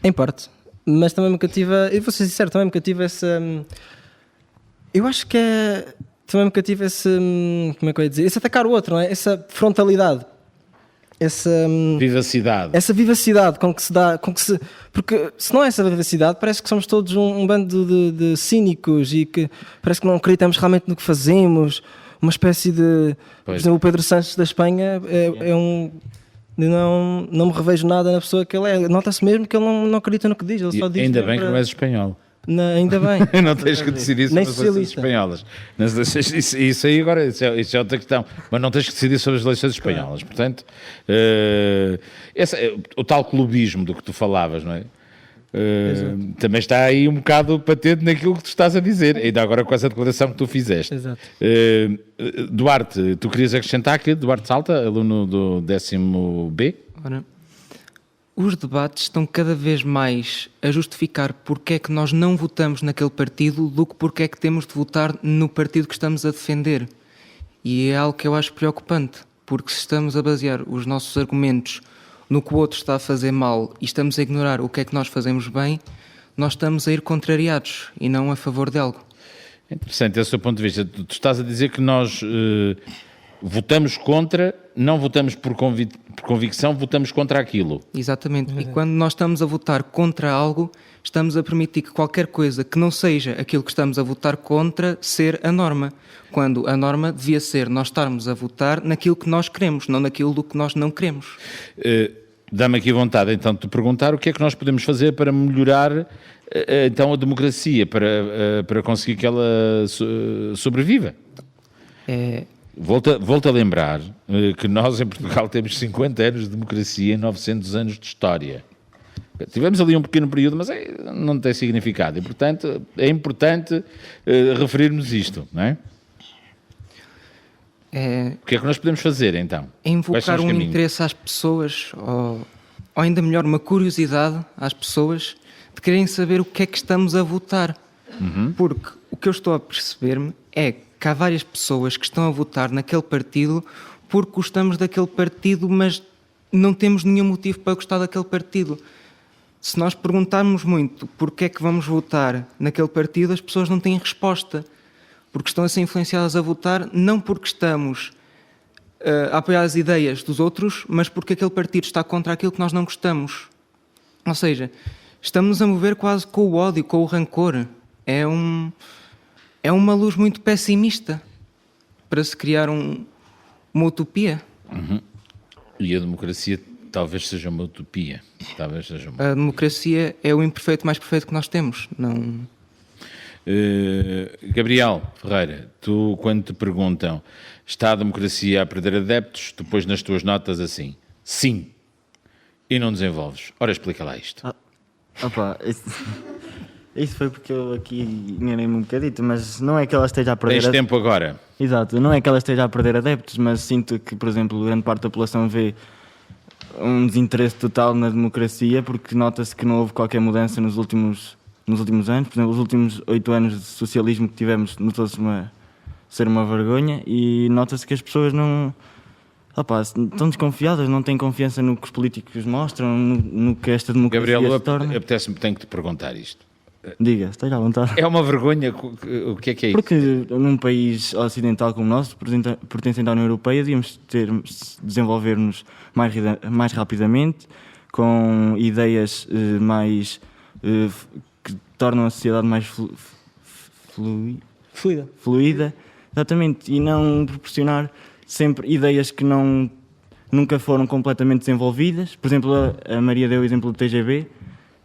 Em parte, mas também me cativa, eu vou ser sincero, também me cativa essa, eu acho que também me cativa esse, como é que eu ia dizer, esse atacar o outro, não é? Essa frontalidade. Essa vivacidade com que se dá, porque se não é essa vivacidade, parece que somos todos um bando de cínicos e que parece que não acreditamos realmente no que fazemos, uma espécie de, por exemplo, o Pedro Sánchez da Espanha não me revejo nada na pessoa que ele é, nota-se mesmo que ele não acredita no que diz, ele só diz.
Ainda bem que não és espanhol.
Não, ainda bem.
Não tens que decidir sobre as eleições espanholas. Isso aí agora, isso é outra questão. Mas não tens que decidir sobre as eleições espanholas. Portanto, o tal clubismo do que tu falavas, não é? Também está aí um bocado patente naquilo que tu estás a dizer, ainda agora com essa declaração que tu fizeste.
Exato.
Duarte, tu querias acrescentar que Duarte Salta, aluno do 10º B?
Ora, os debates estão cada vez mais a justificar porque é que nós não votamos naquele partido do que porque é que temos de votar no partido que estamos a defender. E é algo que eu acho preocupante, porque se estamos a basear os nossos argumentos no que o outro está a fazer mal e estamos a ignorar o que é que nós fazemos bem, nós estamos a ir contrariados e não a favor de algo.
É interessante esse seu ponto de vista. Tu estás a dizer que nós votamos contra, não votamos por convicção, votamos contra aquilo.
Exatamente. E quando nós estamos a votar contra algo, estamos a permitir que qualquer coisa que não seja aquilo que estamos a votar contra ser a norma. Quando a norma devia ser nós estarmos a votar naquilo que nós queremos, não naquilo do que nós não queremos.
Dá-me aqui vontade então de te perguntar o que é que nós podemos fazer para melhorar então a democracia, para conseguir que ela sobreviva. Volto a lembrar que nós em Portugal temos 50 anos de democracia e 900 anos de história. Tivemos ali um pequeno período, mas não tem significado. E, portanto, é importante referirmos isto, não é? O que é que nós podemos fazer, então?
Invocar um interesse às pessoas, ou ainda melhor, uma curiosidade às pessoas de quererem saber o que é que estamos a votar. Porque o que eu estou a perceber-me é que há várias pessoas que estão a votar naquele partido porque gostamos daquele partido, mas não temos nenhum motivo para gostar daquele partido. Se nós perguntarmos muito porque é que vamos votar naquele partido, as pessoas não têm resposta. Porque estão a ser influenciadas a votar não porque estamos a apoiar as ideias dos outros, mas porque aquele partido está contra aquilo que nós não gostamos. Ou seja, estamos a mover quase com o ódio, com o rancor. É uma luz muito pessimista para se criar uma utopia.
E a democracia talvez seja uma utopia.
A democracia é o imperfeito mais perfeito que nós temos. Não...
Gabriel Ferreira, tu quando te perguntam está a democracia a perder adeptos, tu pões nas tuas notas assim, sim, e não desenvolves. Ora, explica lá isto.
Isso foi porque eu aqui enganei-me um bocadito, mas não é que ela esteja a perder...
Tens tempo agora.
Exato, não é que ela esteja a perder adeptos, mas sinto que, por exemplo, grande parte da população vê um desinteresse total na democracia, porque nota-se que não houve qualquer mudança nos últimos anos. Por exemplo, os últimos 8 anos de socialismo que tivemos notou-se ser uma vergonha, e nota-se que as pessoas não... estão desconfiadas, não têm confiança no que os políticos mostram, no que esta democracia
Gabriel,
se torna.
apetece-me, tenho que te perguntar isto.
Diga, esteja à vontade.
É uma vergonha, o que é isso?
Porque num país ocidental como o nosso, pertencente à União Europeia, devíamos desenvolver-nos mais rapidamente, com ideias que tornam a sociedade mais fluida, exatamente, e não proporcionar sempre ideias que nunca foram completamente desenvolvidas. Por exemplo, a Maria deu o exemplo do TGV.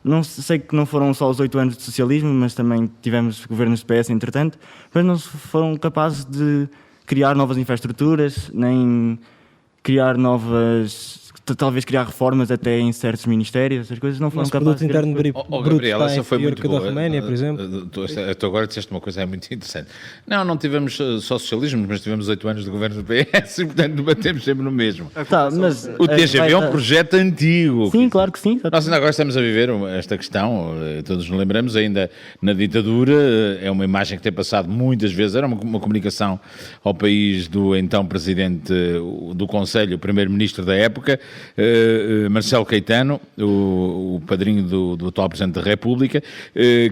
Não sei que não foram só os 8 anos de socialismo, mas também tivemos governos de PS entretanto, mas não foram capazes de criar novas infraestruturas, nem criar talvez criar reformas até em certos ministérios, essas coisas não foram capazes de...
Produto interno
Gabriel, essa foi muito boa.
Da Roménia, por exemplo.
Tu agora disseste uma coisa muito interessante. Não tivemos só socialismo, mas tivemos 8 anos de governo do PS e, portanto, debatemos sempre no mesmo.
Mas
O TGV é um projeto antigo.
Sim, claro que sim.
Nós ainda agora estamos a viver esta questão, todos nos lembramos, ainda na ditadura, é uma imagem que tem passado muitas vezes, era uma comunicação ao país do então Presidente do Conselho, o Primeiro-Ministro da época, Marcelo Caetano, o padrinho do atual Presidente da República,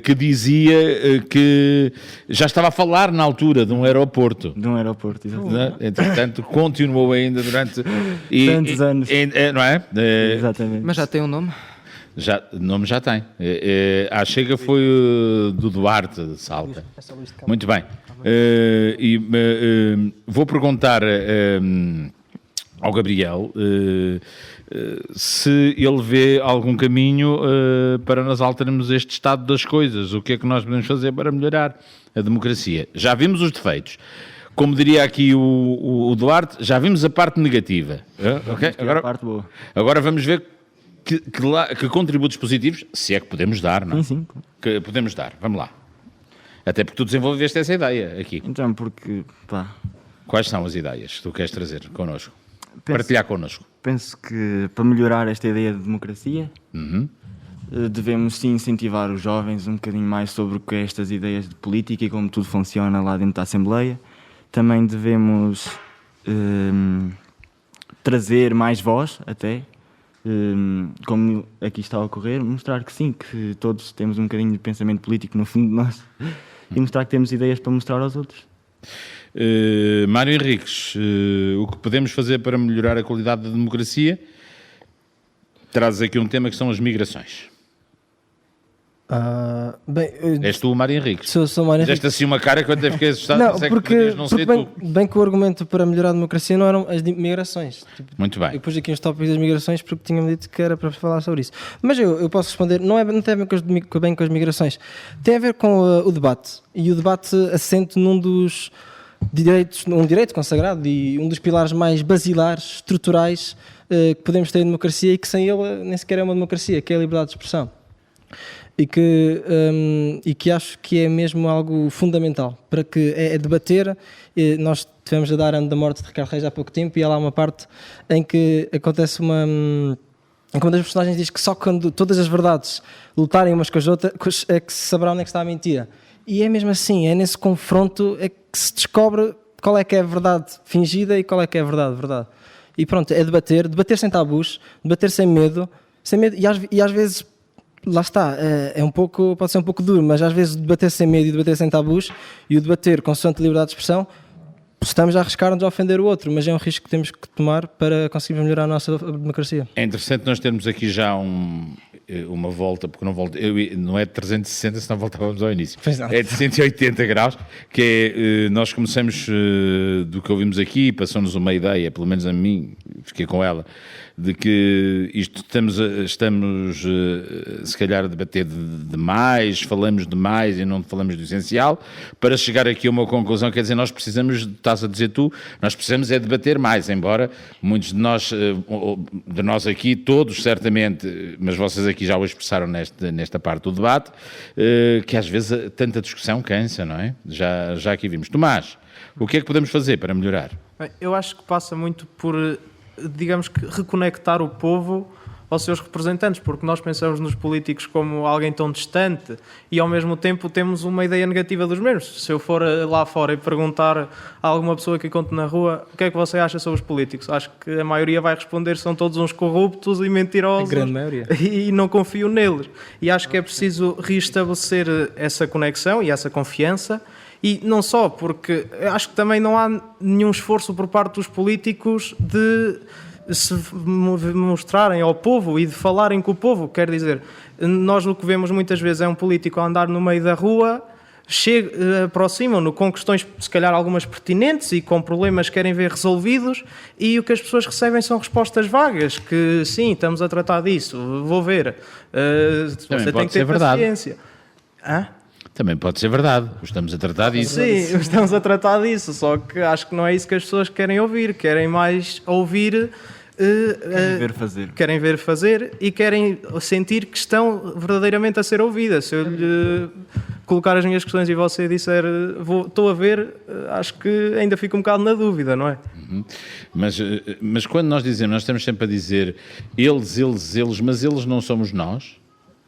que dizia que já estava a falar na altura de um aeroporto.
De um aeroporto, exatamente.
Entretanto, continuou ainda durante...
Tantos anos.
Não é?
Exatamente.
Mas já tem um nome?
Nome já tem. À chega foi do Duarte de Salta. Muito bem. Vou perguntar ao Gabriel se ele vê algum caminho para nós alterarmos este estado das coisas. O que é que nós podemos fazer para melhorar a democracia? Já vimos os defeitos. Como diria aqui o Duarte, já vimos a parte negativa. Okay? Agora vamos ver que contributos positivos, se é que podemos dar, não é?
Sim.
Que podemos dar. Vamos lá. Até porque tu desenvolveste essa ideia aqui.
Então, porque...
Quais são as ideias que tu queres trazer connosco? Partilhar connosco.
Penso que para melhorar esta ideia de democracia, devemos sim incentivar os jovens um bocadinho mais sobre o que é estas ideias de política e como tudo funciona lá dentro da Assembleia. Também devemos trazer mais voz, até, como aqui está a ocorrer, mostrar que sim, que todos temos um bocadinho de pensamento político no fundo de nós e mostrar que temos ideias para mostrar aos outros.
Mário Henriques, o que podemos fazer para melhorar a qualidade da democracia? Trazes aqui um tema que são as migrações. És tu o Mário Henriques.
Sou Mário Henriques.
Fizeste assim uma cara que eu até fiquei assustado.
Não, porque bem que o argumento para melhorar a democracia não eram as migrações.
Muito bem.
Eu pus aqui uns tópicos das migrações porque tinham dito que era para falar sobre isso. Mas eu posso responder, não tem a ver com as migrações. Tem a ver com o debate. E o debate assente num dos direitos, um direito consagrado e um dos pilares mais basilares, estruturais, que podemos ter em democracia e que sem ele nem sequer é uma democracia, que é a liberdade de expressão. E que acho que é mesmo algo fundamental para que é debater. Nós tivemos a dar ano da morte de Ricardo Reis há pouco tempo e há lá uma parte em que acontece uma das personagens diz que só quando todas as verdades lutarem umas com as outras é que se saberá onde é que está a mentira. E é mesmo assim, é nesse confronto é que se descobre qual é que é a verdade fingida e qual é que é a verdade. E pronto, é debater sem tabus, debater sem medo e às vezes lá está, pode ser um pouco duro, mas às vezes debater sem medo e debater sem tabus e o debater consoante a liberdade de expressão, estamos a arriscar-nos a ofender o outro, mas é um risco que temos que tomar para conseguirmos melhorar a nossa democracia.
É interessante nós termos aqui já uma volta, porque não é de 360, senão voltávamos ao início. É de 180 graus, que é, nós começamos do que ouvimos aqui, passou-nos uma ideia, pelo menos a mim, fiquei com ela, de que estamos se calhar a debater demais, falamos demais e não falamos do essencial, para chegar aqui a uma conclusão, quer dizer, nós precisamos, estás a dizer tu, nós precisamos é debater mais, embora muitos de nós aqui, todos certamente, mas vocês aqui já o expressaram nesta parte do debate, que às vezes tanta discussão cansa, não é? Já aqui vimos. Tomás, o que é que podemos fazer para melhorar?
Eu acho que passa muito por, digamos que, reconectar o povo aos seus representantes, porque nós pensamos nos políticos como alguém tão distante e ao mesmo tempo temos uma ideia negativa dos mesmos. Se eu for lá fora e perguntar a alguma pessoa que encontro na rua o que é que você acha sobre os políticos, acho que a maioria vai responder são todos uns corruptos e mentirosos.
A grande maioria.
E não confio neles. E acho que é preciso reestabelecer essa conexão e essa confiança. E não só, porque acho que também não há nenhum esforço por parte dos políticos de se mostrarem ao povo e de falarem com o povo. Quer dizer, nós o que vemos muitas vezes é um político a andar no meio da rua, aproximam-no com questões, se calhar algumas pertinentes e com problemas que querem ver resolvidos, e o que as pessoas recebem são respostas vagas, que sim, estamos a tratar disso, vou ver. Você tem que ter paciência. Hã?
Também pode ser verdade, estamos a tratar disso.
Sim, estamos a tratar disso, só que acho que não é isso que as pessoas querem ouvir, querem mais ouvir... Querem ver fazer e querem sentir que estão verdadeiramente a ser ouvidas. Se eu lhe colocar as minhas questões e você disser estou a ver, acho que ainda fica um bocado na dúvida, não é?
Uhum. Mas quando nós dizemos, nós estamos sempre a dizer eles, mas eles não somos nós?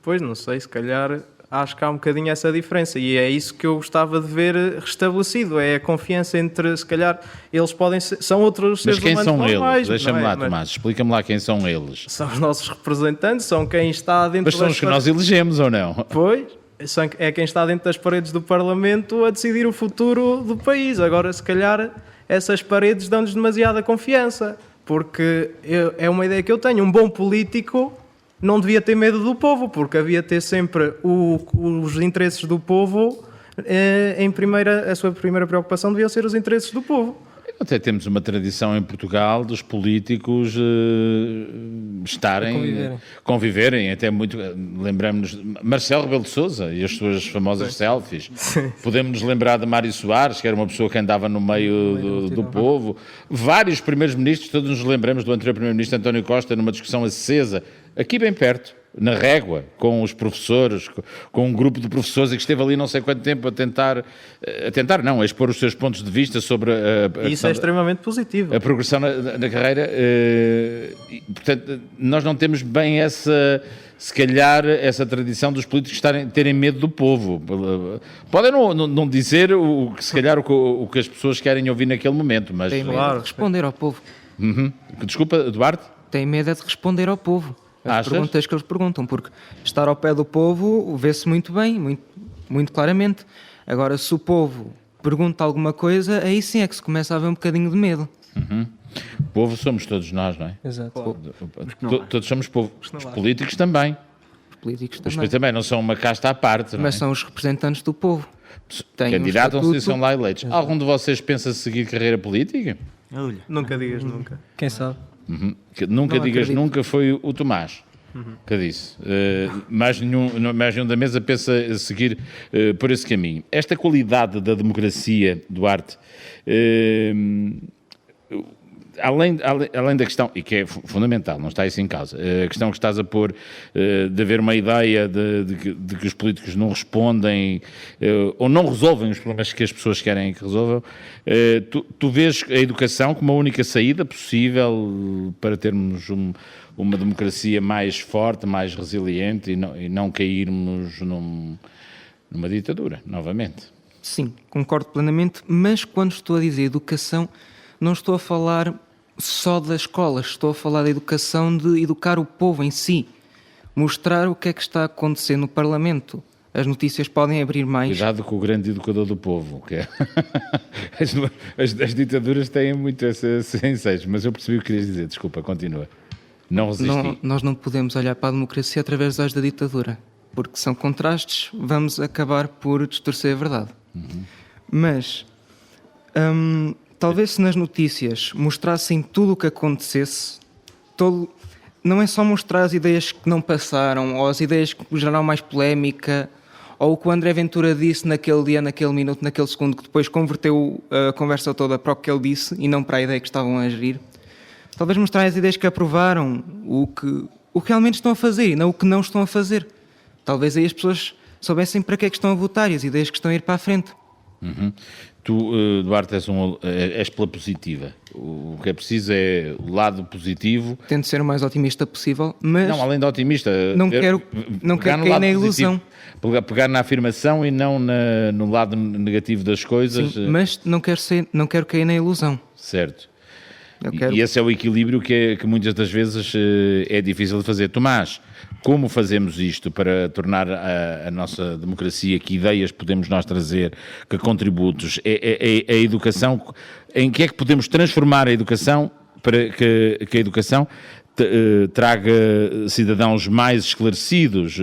Pois, não sei, se calhar... Acho que há um bocadinho essa diferença e é isso que eu gostava de ver restabelecido, é a confiança entre, se calhar, eles podem ser, são outros seres humanos normais.
Mas quem são eles?
Mas
Deixa-me lá, Tomás, explica-me lá quem são eles.
São os nossos representantes, são quem está dentro
das... Mas são os que nós elegemos ou não?
Pois, é quem está dentro das paredes do Parlamento a decidir o futuro do país. Agora, se calhar, essas paredes dão-nos demasiada confiança, porque é uma ideia que eu tenho, um bom político... não devia ter medo do povo, porque havia de ter sempre os interesses do povo a sua primeira preocupação devia ser os interesses do povo.
Até temos uma tradição em Portugal dos políticos conviverem, até muito, lembramos-nos de Marcelo Rebelo de Sousa e as suas famosas selfies. Podemos nos lembrar de Mário Soares, que era uma pessoa que andava no meio do povo. Vários primeiros ministros, todos nos lembramos do anterior primeiro-ministro António Costa numa discussão acesa, aqui bem perto, na Régua, com os professores, com um grupo de professores e que esteve ali não sei quanto tempo a expor os seus pontos de vista sobre
isso é extremamente positivo.
A progressão na carreira. Portanto, nós não temos bem se calhar, essa tradição dos políticos terem medo do povo. Podem não dizer se calhar o que as pessoas querem ouvir naquele momento, mas...
Tem medo de responder ao povo.
Uhum. Desculpa, Duarte?
Tem medo de responder ao povo. As perguntas que eles perguntam, porque estar ao pé do povo vê-se muito bem, muito claramente. Agora, se o povo pergunta alguma coisa, aí sim é que se começa a haver um bocadinho de medo.
Uhum. O povo somos todos nós, não é?
Exato.
Todos somos povo. Os políticos também.
Os políticos
também não são uma casta à parte.
Mas são os representantes do povo.
Candidatam-se e são lá eleitos. Exato. Algum de vocês pensa seguir carreira política?
Nunca digas nunca.
Quem sabe?
Uhum. Nunca não digas acredito. Nunca foi o Tomás que disse. Mais nenhum da mesa pensa seguir por esse caminho. Esta qualidade da democracia, Duarte, além da questão, e que é fundamental, não está isso em causa, a questão que estás a pôr de haver uma ideia de que os políticos não respondem ou não resolvem os problemas que as pessoas querem que resolvam, tu vês a educação como a única saída possível para termos uma democracia mais forte, mais resiliente e não cairmos numa ditadura, novamente?
Sim, concordo plenamente, mas quando estou a dizer educação, não estou a falar só das escolas, estou a falar da educação de educar o povo em si, mostrar o que é que está a acontecer no Parlamento. As notícias podem abrir mais...
Cuidado com o grande educador do povo, que é... as ditaduras têm muito esses enseios, mas eu percebi o que querias dizer, desculpa, continua. Não resisti.
Nós não podemos olhar para a democracia através dos olhos da ditadura, porque são contrastes, vamos acabar por distorcer a verdade.
Uhum.
Mas... talvez se nas notícias mostrassem tudo o que acontecesse, não é só mostrar as ideias que não passaram, ou as ideias que geraram mais polémica, ou o que o André Ventura disse naquele dia, naquele minuto, naquele segundo, que depois converteu a conversa toda para o que ele disse e não para a ideia que estavam a gerir. Talvez mostrar as ideias que aprovaram, o que realmente estão a fazer e não o que não estão a fazer. Talvez aí as pessoas soubessem para que é que estão a votar e as ideias que estão a ir para a frente.
Tu, Duarte, és pela positiva. O que é preciso é o lado positivo.
Tento ser o mais otimista possível, mas
Não, além de otimista.
não quero
pegar no
cair
lado
na ilusão.
positivo, pegar na afirmação e não no lado negativo das coisas.
Sim, mas não quero cair na ilusão.
Certo.
Eu quero...
E esse é o equilíbrio que muitas das vezes é difícil de fazer. Tomás, como fazemos isto para tornar a nossa democracia, que ideias podemos nós trazer, que contributos? A educação, em que é que podemos transformar a educação para que a educação traga cidadãos mais esclarecidos,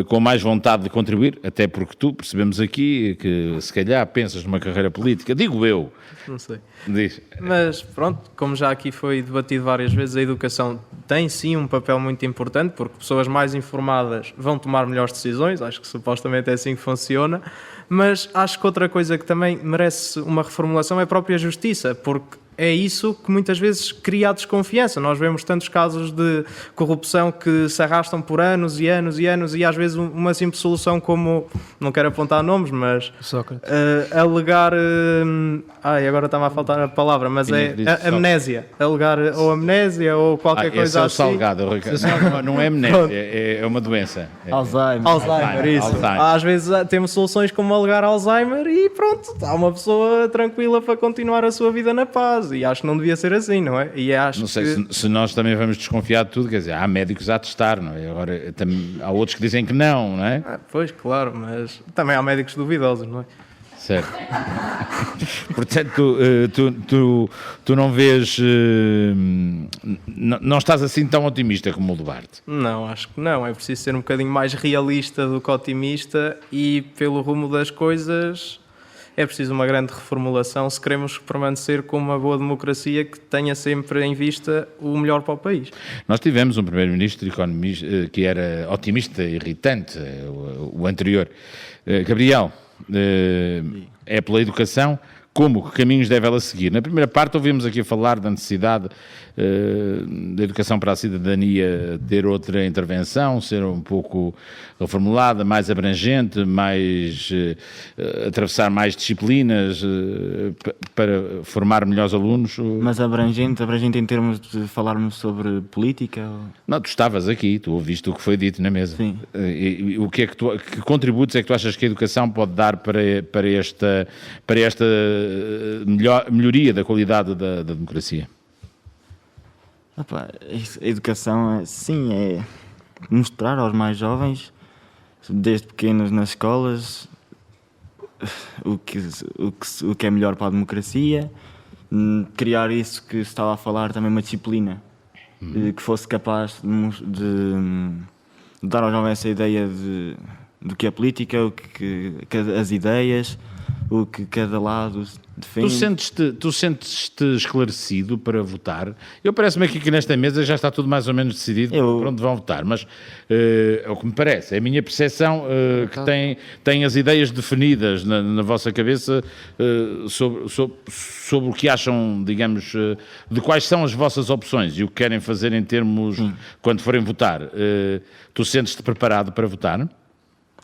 com mais vontade de contribuir, até porque tu, percebemos aqui, que se calhar pensas numa carreira política, digo eu.
Não sei.
Diz.
Mas pronto, como já aqui foi debatido várias vezes, a educação tem sim um papel muito importante, porque pessoas mais informadas vão tomar melhores decisões, acho que supostamente é assim que funciona, mas acho que outra coisa que também merece uma reformulação é a própria justiça, porque é isso que muitas vezes cria a desconfiança. Nós vemos tantos casos de corrupção que se arrastam por anos e anos e anos, e às vezes uma simples solução como, não quero apontar nomes, mas
Sócrates.
alegar, agora está-me a faltar a palavra, mas é amnésia, alegar ou amnésia ou qualquer coisa
esse é o
assim.
salgado, não é amnésia, é uma doença.
Alzheimer, isso.
Alzheimer.
Às vezes temos soluções como alegar Alzheimer e pronto, está uma pessoa tranquila para continuar a sua vida na paz. E acho que não devia ser assim, não é? E acho
não sei se nós também vamos desconfiar de tudo, quer dizer, há médicos a testar, não é? Agora há outros que dizem que não é?
Pois, claro, mas também há médicos duvidosos, não é?
Certo. Portanto, tu não vês, não estás assim tão otimista como o Duarte?
Não, acho que não. É preciso ser um bocadinho mais realista do que otimista e pelo rumo das coisas é preciso uma grande reformulação se queremos permanecer com uma boa democracia que tenha sempre em vista o melhor para o país.
Nós tivemos um primeiro-ministro economista que era otimista, irritante, o anterior. Gabriel, é pela educação, como, que caminhos deve ela seguir? Na primeira parte ouvimos aqui falar da necessidade da educação para a cidadania ter outra intervenção, ser um pouco reformulada, mais abrangente, mais atravessar mais disciplinas para formar melhores alunos.
Mas abrangente em termos de falarmos sobre política?
Não, tu estavas aqui, tu ouviste o que foi dito na mesa.
Sim.
E o que é que contributos é que tu achas que a educação pode dar para esta melhoria da qualidade da democracia?
A educação, sim, é mostrar aos mais jovens, desde pequenos nas escolas, o que é melhor para a democracia, criar isso que se estava a falar, também uma disciplina, que fosse capaz de dar aos jovens essa ideia do que é política, as ideias, o que cada lado defende.
Tu sentes-te esclarecido para votar? Parece-me aqui que nesta mesa já está tudo mais ou menos decidido para onde vão votar, mas é o que me parece, é a minha percepção que tem as ideias definidas na vossa cabeça sobre o que acham, digamos, de quais são as vossas opções e o que querem fazer em termos, quando forem votar. Tu sentes-te preparado para votar?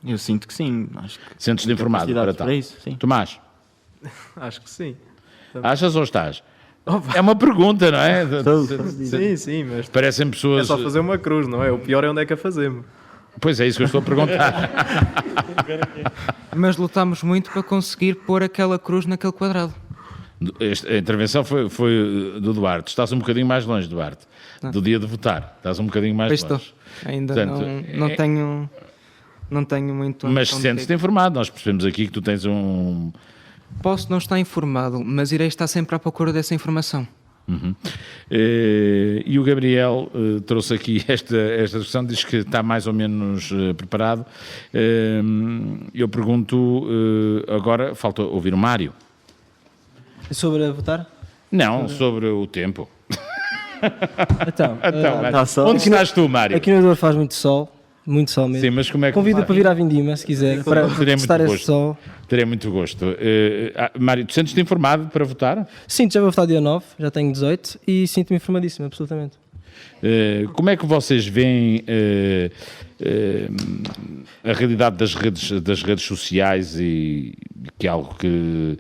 Eu sinto que sim. Acho que
sentes-te informado para tal?
Isso, sim.
Tomás?
Acho que sim.
Achas ou estás? É uma pergunta, não é?
Sim, mas
parecem pessoas...
é só fazer uma cruz, não é? O pior é onde é que a fazemos.
Pois é, isso que eu estou a perguntar.
Mas lutámos muito para conseguir pôr aquela cruz naquele quadrado.
A intervenção foi do Duarte. Estás um bocadinho mais longe, Duarte, do dia de votar. Estás um bocadinho mais longe.
Ainda portanto, não tenho muito...
Mas sentes-te informado. Nós percebemos aqui que tu tens um...
Posso não estar informado, mas irei estar sempre à procura dessa informação.
E o Gabriel trouxe aqui esta discussão, diz que está mais ou menos preparado. Eu pergunto agora, falta ouvir o Mário.
Sobre a votar?
Não, sobre o tempo.
Então
onde estás tu, Mário?
Aqui no Equador faz muito sol mesmo.
Sim, mas como é que...
Convido para vir à Vindima, se quiser, para testar esse sol.
Terei muito gosto. Mário, tu sentes-te informado para votar?
Sinto, já vou votar dia 9, já tenho 18 e sinto-me informadíssimo, absolutamente.
Como é que vocês veem a realidade das redes sociais, e que é algo que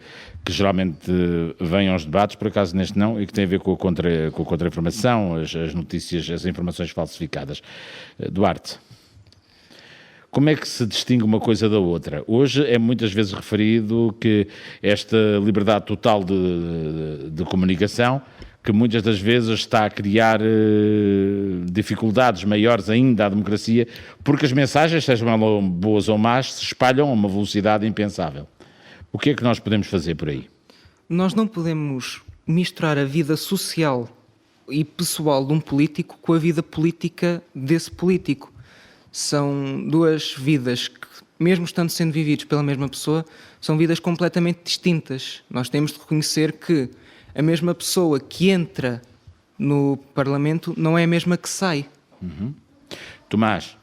geralmente vem aos debates, por acaso neste não, e que tem a ver com a contra-informação, as notícias, as informações falsificadas. Duarte, como é que se distingue uma coisa da outra? Hoje é muitas vezes referido que esta liberdade total de comunicação, que muitas das vezes está a criar dificuldades maiores ainda à democracia, porque as mensagens, sejam boas ou más, se espalham a uma velocidade impensável. O que é que nós podemos fazer por aí?
Nós não podemos misturar a vida social e pessoal de um político com a vida política desse político. São duas vidas que, mesmo estando sendo vividas pela mesma pessoa, são vidas completamente distintas. Nós temos de reconhecer que a mesma pessoa que entra no Parlamento não é a mesma que sai.
Tomás?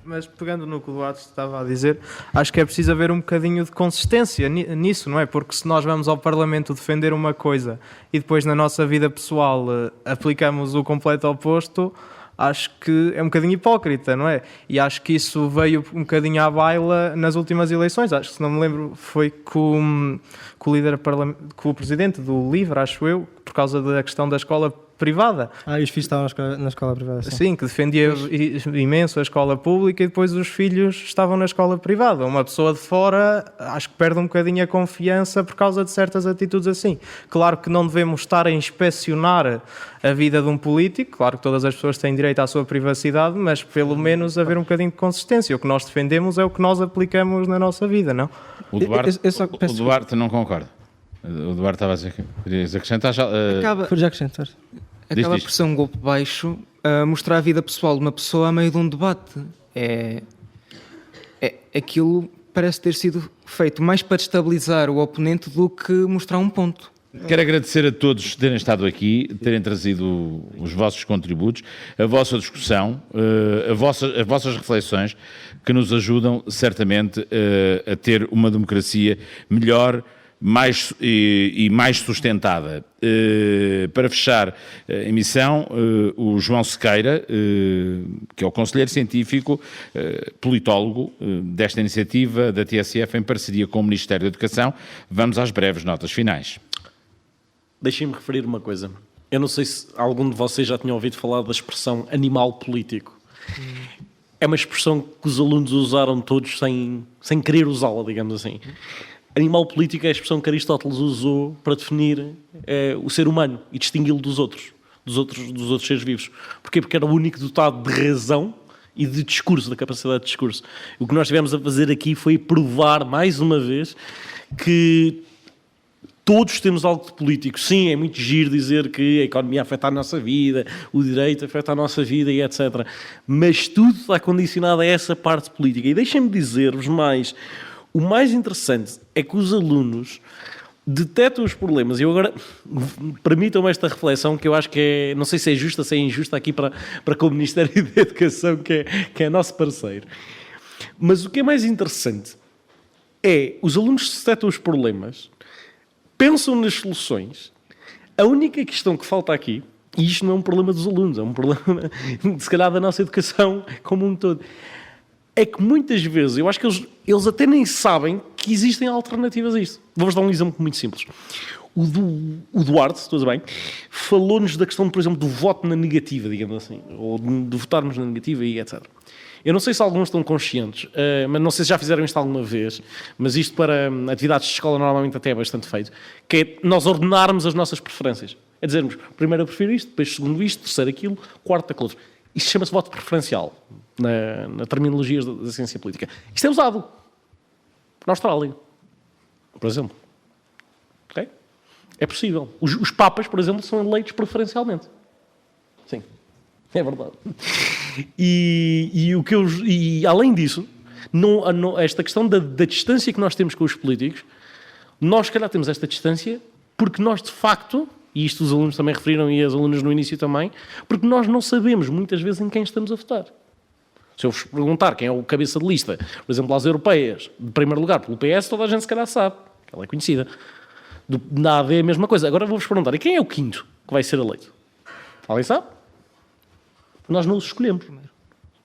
Mas pegando no que o Duarte estava a dizer, acho que é preciso haver um bocadinho de consistência nisso, não é? Porque se nós vamos ao Parlamento defender uma coisa e depois na nossa vida pessoal aplicamos o completo oposto, acho que é um bocadinho hipócrita, não é? E acho que isso veio um bocadinho à baila nas últimas eleições. Acho que, se não me lembro, foi com o presidente do LIVRE, acho eu, por causa da questão da escola privada.
E os filhos estavam na escola privada.
Sim, que defendia imenso a escola pública e depois os filhos estavam na escola privada. Uma pessoa de fora acho que perde um bocadinho a confiança por causa de certas atitudes assim. Claro que não devemos estar a inspecionar a vida de um político, claro que todas as pessoas têm direito à sua privacidade, mas pelo menos haver um bocadinho de consistência. O que nós defendemos é o que nós aplicamos na nossa vida, não?
O Duarte não concorda. O Duarte estava a dizer que querias acrescentar já.
Acaba por ser um golpe baixo a mostrar a vida pessoal de uma pessoa a meio de um debate. Aquilo parece ter sido feito mais para destabilizar o oponente do que mostrar um ponto.
Quero agradecer a todos terem estado aqui, terem trazido os vossos contributos, a vossa discussão, as vossas reflexões, que nos ajudam certamente a ter uma democracia melhor, mais sustentada. Para fechar a emissão, o João Sequeira, que é o conselheiro científico, politólogo desta iniciativa da TSF em parceria com o Ministério da Educação, vamos às breves notas finais.
Deixem-me referir uma coisa. Eu não sei se algum de vocês já tinha ouvido falar da expressão animal político. É uma expressão que os alunos usaram todos sem querer usá-la, digamos assim. Animal político é a expressão que Aristóteles usou para definir o ser humano e distingui-lo dos outros seres vivos. Porquê? Porque era o único dotado de razão e de discurso, da capacidade de discurso. O que nós tivemos a fazer aqui foi provar, mais uma vez, que todos temos algo de político. Sim, é muito giro dizer que a economia afeta a nossa vida, o direito afeta a nossa vida e etc. Mas tudo está condicionado a essa parte política. E deixem-me dizer-vos mais. O mais interessante é que os alunos detectam os problemas. E eu agora, permitam-me esta reflexão, que eu acho que é, não sei se é justa, se é injusta aqui para com o Ministério da Educação, que é nosso parceiro. Mas o que é mais interessante é os alunos detectam os problemas, pensam nas soluções. A única questão que falta aqui, e isto não é um problema dos alunos, é um problema, se calhar, da nossa educação como um todo, é que muitas vezes, eu acho que eles até nem sabem que existem alternativas a isto. Vou-vos dar um exemplo muito simples. O Duarte, tudo bem, falou-nos da questão, por exemplo, do voto na negativa, digamos assim, ou de votarmos na negativa e etc. Eu não sei se alguns estão conscientes, mas não sei se já fizeram isto alguma vez, mas isto para atividades de escola normalmente até é bastante feito, que é nós ordenarmos as nossas preferências. É dizermos, primeiro eu prefiro isto, depois segundo isto, terceiro aquilo, quarto aquilo outro. Isto chama-se voto preferencial, na terminologia da ciência política. Isto é usado na Austrália, por exemplo. Okay? É possível. Os papas, por exemplo, são eleitos preferencialmente. Sim, é verdade. E além disso, esta questão da distância que nós temos com os políticos, nós, se calhar, temos esta distância porque nós, de facto, e isto os alunos também referiram e as alunas no início também, porque nós não sabemos muitas vezes em quem estamos a votar. Se eu vos perguntar quem é o cabeça de lista, por exemplo, às europeias, de primeiro lugar pelo PS, toda a gente se calhar sabe, ela é conhecida. Na AD é a mesma coisa. Agora vou-vos perguntar, e quem é o quinto que vai ser eleito? Alguém sabe? nós não os escolhemos.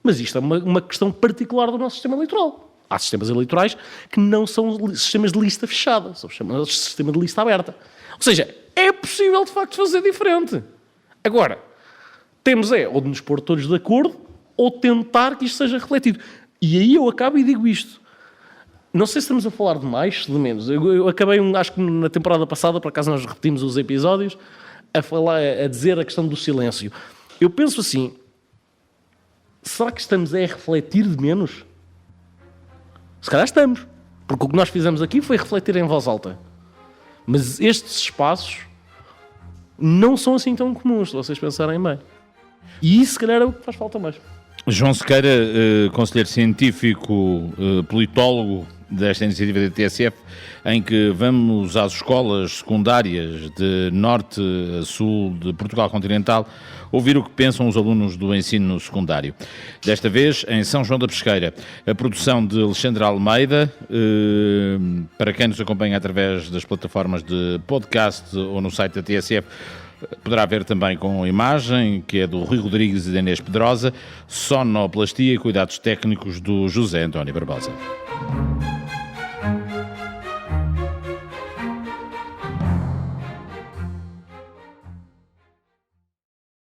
Mas isto é uma questão particular do nosso sistema eleitoral. Há sistemas eleitorais que não são sistemas de lista fechada, são sistemas de lista aberta. Ou seja, é possível de facto fazer diferente. Agora, temos ou de nos pôr todos de acordo ou tentar que isto seja refletido. E aí eu acabo e digo isto. Não sei se estamos a falar de mais, de menos. Eu acabei, acho que na temporada passada, por acaso nós repetimos os episódios, a dizer a questão do silêncio. Eu penso assim, será que estamos a refletir de menos? Se calhar estamos. Porque o que nós fizemos aqui foi refletir em voz alta. Mas estes espaços não são assim tão comuns, se vocês pensarem bem. E isso, se calhar, é o que faz falta mais.
João Sequeira, conselheiro científico, politólogo desta iniciativa da TSF, em que vamos às escolas secundárias de norte a sul de Portugal continental ouvir o que pensam os alunos do ensino secundário. Desta vez, em São João da Pesqueira, a produção de Alexandre Almeida, para quem nos acompanha através das plataformas de podcast ou no site da TSF, poderá ver também com imagem, que é do Rui Rodrigues e da Inês Pedrosa, sonoplastia e cuidados técnicos do José António Barbosa.